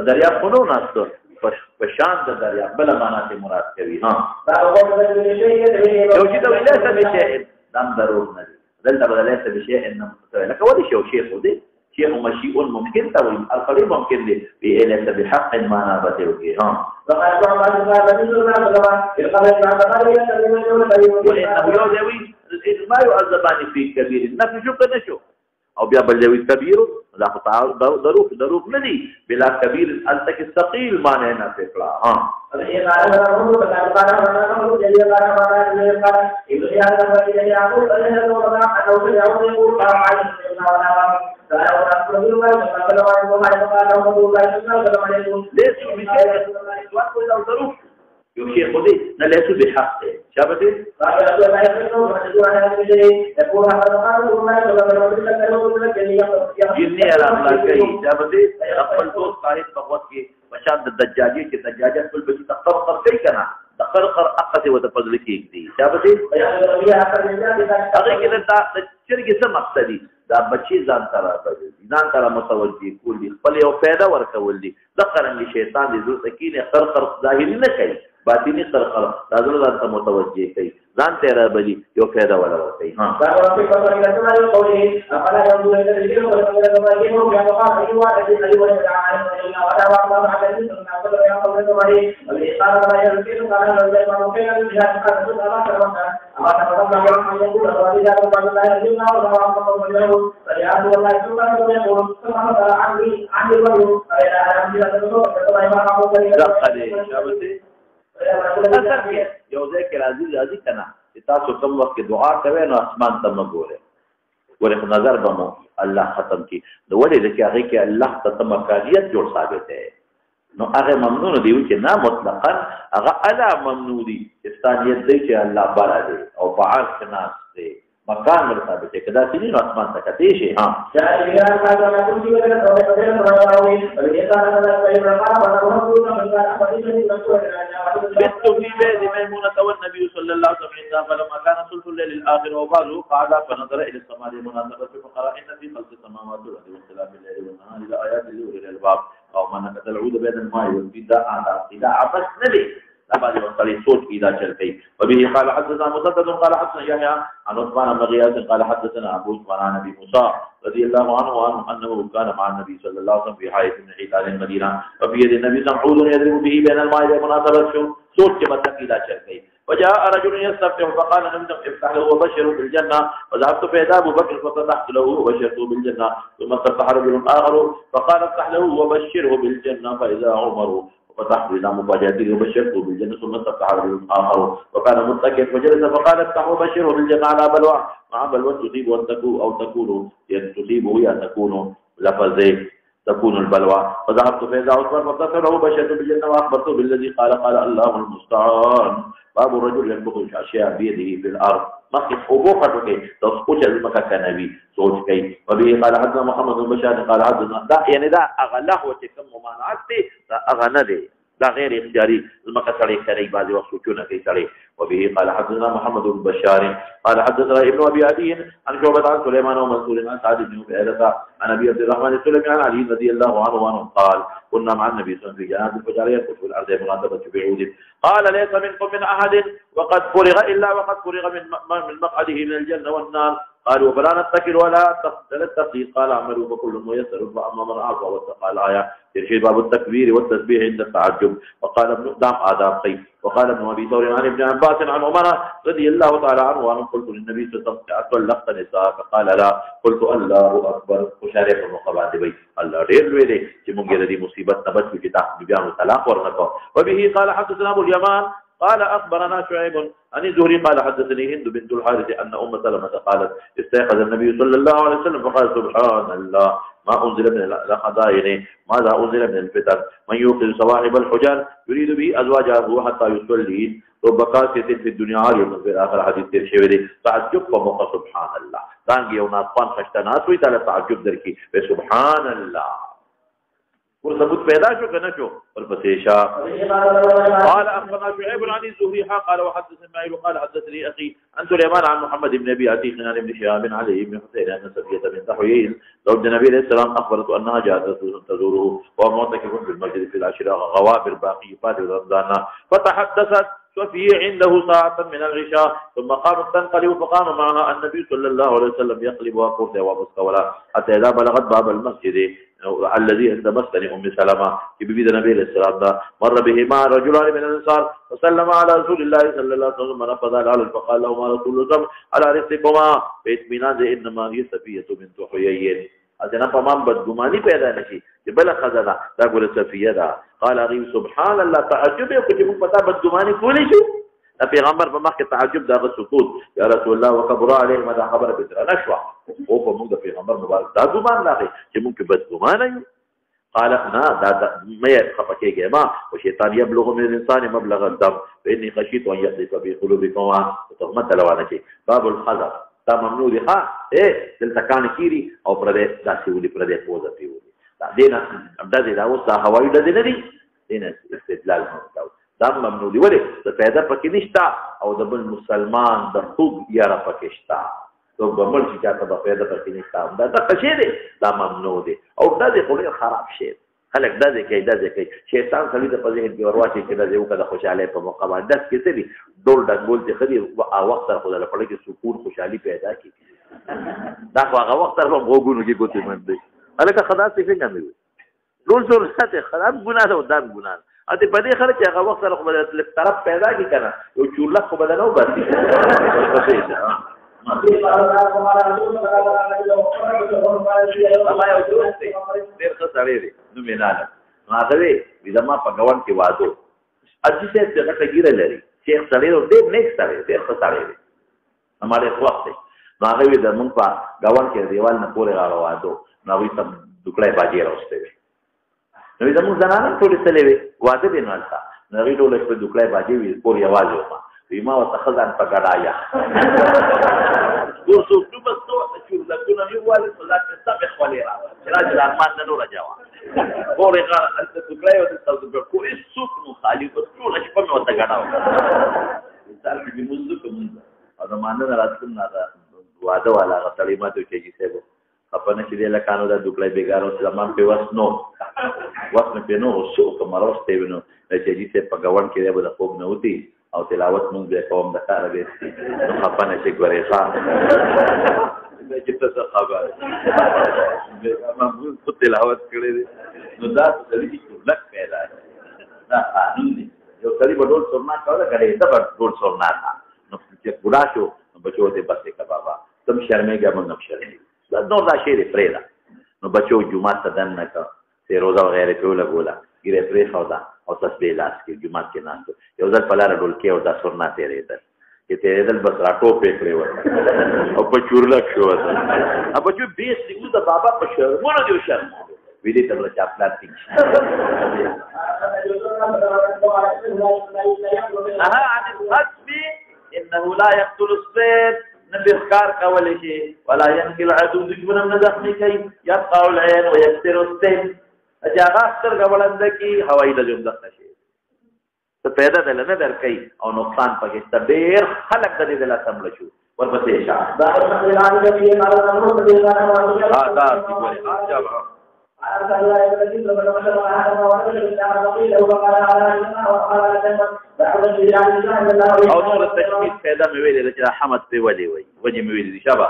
دریاب خو نو ناستو په شان د دریاب بل معنا ته مراد کوي یو چې د ویلاسه بشیء دم ضرور نه دي دلته بدلاسه بشیء نه لکه ولې شو شیخ دی شيء مشيء ممكن تقول القريب ممكن لي ليس بحق ما نابته وكي وإنه يوزوي ما يعذبان في كبير النفي شو كنشو او بیا بل یوی کبیر لا ضروف ندی بلا کبیر التک الثقيل معنی نه پکړه یو شیخ خودی نه لیسو بحق دی شابه جنی علام لا کوي شابه خپل دوست صاحب په وخت کې بشان د دجاجي چې دجاجه خپل بچی تقرقر کوي کنه تقرقر اقته وته فضل کې دي شابه هغه کې د چرګ څه مقصد دی دا بچی ځان تر متوجي کول دي خپل یو پیدا ورکول دي د قرن شیطان دي زو سکینه خرقر ظاهري نه کوي باطنی خرقر راځل ځان ته متوجي کوي ځان ته را بلی یو پیدا ولا کوي یو ځای کې راځي کنه چې تاسو کوم وخت دعا کوئ نو اسمان ته مه ګورئ ورخ نظر به مو الله ختم کی نو ولې ځکه هغه کې الله ته مکانیت جوړ ثابت دی نو هغه ممنوع دی چې نه مطلقاً هغه الا ممنوع دی استانیت دی چې الله بارا دی او فعال ناس دی مکان مر ثابت ہے کدا سینی آسمان تک تیشی ہاں بت في بيت ميمونة والنبي صلى الله عليه وسلم فلما كان ثلث الليل الآخر وبعضه قعد فنظر إلى السماء مناسبة فقرأ إن في خلق السماوات والأرض واختلاف الليل والنهار لآيات لأولي الألباب أو من نكت العود بين الماء والفضة إذا عبس نبي بعد وصل صوت إذا شرقي وبه قال حدثنا مسدد قال حدثنا يحيى عن عثمان بن غياث قال حدثنا أبو عثمان عن أبي موسى رضي الله عنه أنه كان مع النبي صلى الله عليه وسلم في حائط من حيطان المدينة وفي يد النبي عود يضرب به بين الماء بمناسبة صوت كما إذا شرقي وجاء رجل يستفتح فقال النبي افتح له وبشره بالجنة وذهبت فإذا أبو بكر ففتحت له وبشرته بالجنة ثم استفتح رجل آخر فقال افتح له وبشره بالجنة فإذا عمر فتحت إلى مفاجأته وبشرته بالجنة ثم استفتح رجل آخر وكان متكئا فجلس فقال افتح وبشره بالجنة على بلوى مع بلوى تصيب أو تكون تصيب وهي تكون لفظ تكون البلوى فذهبت فإذا عثمان ففتحت له وبشرته بالجنة وأخبرته بالذي قال الله المستعان باب الرجل ينبغ أشياء بيده في الأرض مخف أبوخته كي تصقوش المكة كنبي صوت كي وبه قال حدثنا محمد بن بشار قال حدثنا دا يعني دا أغلاه وتكم ممانعات دي دا أغنى دي دا غير اختياري المكة سري كري بعض وقت كي سري وبه قال حدثنا محمد بن بشار قال حدثنا ابن أبي عدي عن شعبة عن سليمان ومنصور عن سعد بن عبيدة عن أبي عبد الرحمن السلمي عن علي رضي الله عنه قال كنا مع النبي صلى الله عليه وسلم في جنازة الفجر يسقط في الأرض مناسبة بعود قال ليس منكم من أحد وقد فرغ إلا وقد فرغ من مقعده من الجنة والنار قالوا فلا نتكل ولا نتقي قال اعملوا فكل ميسر فأما من أعطى واتقى الآية ترشيد باب التكبير والتسبيح عند التعجب وقال ابن دام آداب قيس وقال ابن أبي ثور عن ابن عباس عن عمر رضي الله تعالى عنه وأنا قلت للنبي صلى الله عليه وسلم أطلقت نساء فقال لا قلت الله أكبر وشارف المقابات بي الله دير لويدي جمونجي دي مصيبت نبت بجتاح بيان الطلاق ورنكو وبه قال حدثنا أبو اليمان قال أخبرنا شعيب عن الزهري قال حدثني هند بنت الحارث أن أم سلمة قالت استيقظ النبي صلى الله عليه وسلم فقال سبحان الله ما أنزل من الخزائن ماذا أنزل من الفتن من يوقظ صواحب الحجر يريد به أزواجه حتى يصلين رب قاسية في الدنيا عالية في الآخر حديث ترشيوري تعجب فموقع سبحان الله تانجي يونا طوان خشتنات ويتالى تعجب دركي سبحان الله ثبوت پیدا شو کنه شو والفسيشا قال اخبرنا شعيب عن الزهري قال وحدثني اسماعيل قال حدثني اخي عن سليمان عن محمد بن ابي عتيق عن ابن شهاب علي بن حسين ان سفيه بنت حيي زوج النبي عليه السلام اخبرته انها جاءت تزوره وهو معتكف في المسجد في العشره غوابر باقيات رمضان فتحدثت وفي عنده ساعة من العشاء ثم قامت تنقلب فقام معها النبي صلى الله عليه وسلم يقلبها قرده ومستولا حتى إذا بلغت باب المسجد الذي عند مسكن أم سلمة ببيد النبي عليه السلام مر بهما رجلان من الأنصار وسلم على رسول الله صلى الله عليه وسلم نفذ على فقال لهما رسول الله على رزقكما بإطمئنان إنما هي صفية بنت حيي أذن فمان بدگمانی پیدا نشي چې بل خزانه دا ګور صفیه ده قال غي سبحان الله تعجب یو چې موږ پتا بدگمانی کولی شو دا پیغمبر په مخ کې تعجب دا سکوت یا رسول الله وکبر علیه ما دا خبره به نشوا او په موږ د پیغمبر مبارک دا ګمان راغی چې موږ بدگمان یو قال انا دا ما خفکیږي ما او شیطان یبلغ من الانسان مبلغ الدم فاني خشيت ان يحدث في قلوبكم تهمت لوانه باب الحذر دا ممنوع دي ها دلته کان کیری او پردې داسې ولي پردې پوزه پیولي دا دینه دا دې دا اوس هوایي د دې نه دي دینه استدلال نو دا ممنوع دي ولې څه پیدا پکې نشتا او د بل مسلمان د خوب یاره پکې شتا تو بمل چې چاته د پیدا پکې نشتا دا څه دي دا ممنوع دي او دا دې خو خراب شي خلک دا دې کوي شیطان خلی د په ذهن کې ورواچي چې دا یو کده خوشاله په موقع باندې داس کې څه دي ډول ډنګول چې خدي او وخت سره خدای په لګي سکون خوشحالي پیدا کی دا هغه وخت سره وګونو کې ګوتې مند دي الکه خدا څه څنګه مې ټول څور ساته خراب ګناه ده دا ګناه اته په دې خلک هغه وخت سره خدای طرف پیدا کی کنه یو چورلک خو بدل نو باسي ما یو دوست ډېر ښه سړی دی نو میناله هغه وی زما په ګوان کې وادو اځي څه څنګه ګیره لري شیخ سړی ډېر نیک سړی ډېر ښه سړی دی هغه وخت دی هغه وی د مونږ په ګوان کې دیوال نه پورې راو وادو نو وی تم دکړای باجی راوسته وی نو زموږ زنانه ټول سره وی واده دی نو البته نو وی ټول په دکړای باجی وی پورې आवाज وما ویما او تخزان په ګډایا ورسو تو بس تو چې لکونه نیواله صلاح ته سم خولې را چې راځي ارمان نه نور جوا ګورې غا انت څوکړای او تاسو په کوی سوق نو خالي په ټول چې په نو ته غاډاو انسان کې موږ کوم دا مانه راځم نه دا واده والا غتړې ماته کېږي سبب خپنه چې د لکانو د دوکلای بیګارو زمان په واسنو واسنه په نو شو کوم راوسته ونه چې دې په غوړ کې به د خوب نه وتی او تلاوت مونږ به کوم د کار به خپنه چې ګورې ښا چې څه خبره به موږ په تلاوت کړې نو دا څه دې لک پیدا دا قانون دی یو کلی په ډول سورنا کاوه کړي دا په ډول سورنا نو چې ګډا شو بچو دې بس کې بابا تم شرمېږه مونږ نه شرمېږو دا نور دا شی دی پرېدا نو بچو جمعه ته دن نه کا ته روزه وغیرہ په لګولا ګیره پرې خو دا او تسبیح لاس کې جمعه کې ناس یو ځل په لار ډول کې او دا سورنا تیرې ده چې تیرې دل بس راټو په کړې و او په چورلا شو ده ا بچو بیس دی دا بابا په شر مونږ دی شر وی دې تر چا پلاټینګ عن الحسب انه لا يقتل الصيد نبي اخكار کولې شي ولا ينقل عدو دشمن نه زخمي کوي يقطع العين ويكسر السن اجازه اکثر غوړند کی هوایی د جون دخته شي ته پیدا دل نه درکې او نقصان پکې تبیر خلق د دې لا سمل شو ورپسې اشاره دا او نور التشميت پیدا مې ویلې چې حمد په ولي وي وجه مې ویلې شابه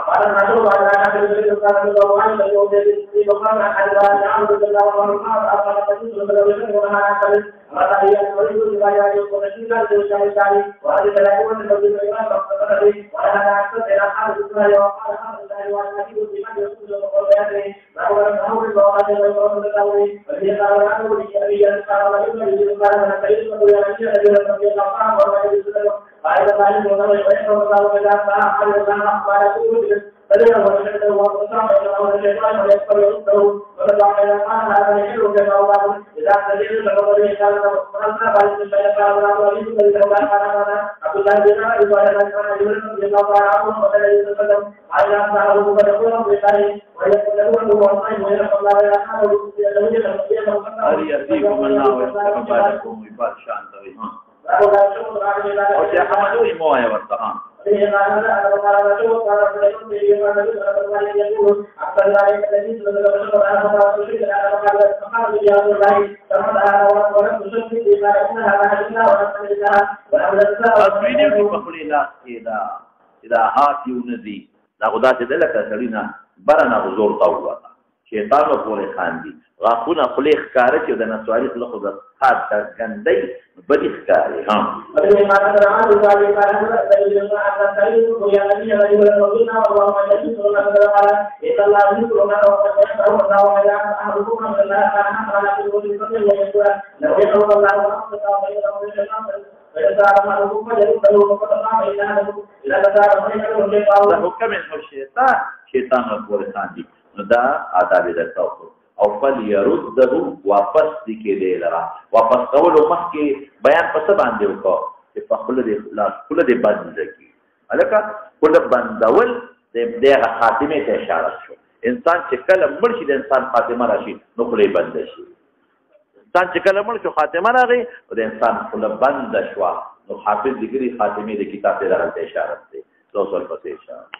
دا خدا چې دلته سړینا برنه حضور تاوه شیطان په پورې خاندي غاخونه خلیخ کار چې د نسواري خلق د خاط ګندې بدی ښکاري ها حکم الشیطان شیطان په خاندي دا آداب درته او فل يرده واپس دي کې دی لرا واپس کولو مخکې بیان پس باندې وکړو چې په خپل دې خلاص خپل دې بند کی الکه خپل بندول دغه خاتمه ته اشاره شو انسان چې کله مړ شي د انسان خاتمه راشي نو خپل بند شي انسان چې کله مړ شو خاتمه راغی او د انسان خپل بند شو نو حافظ دګری خاتمه د کتاب ته راځي اشاره ده 200 پسې اشاره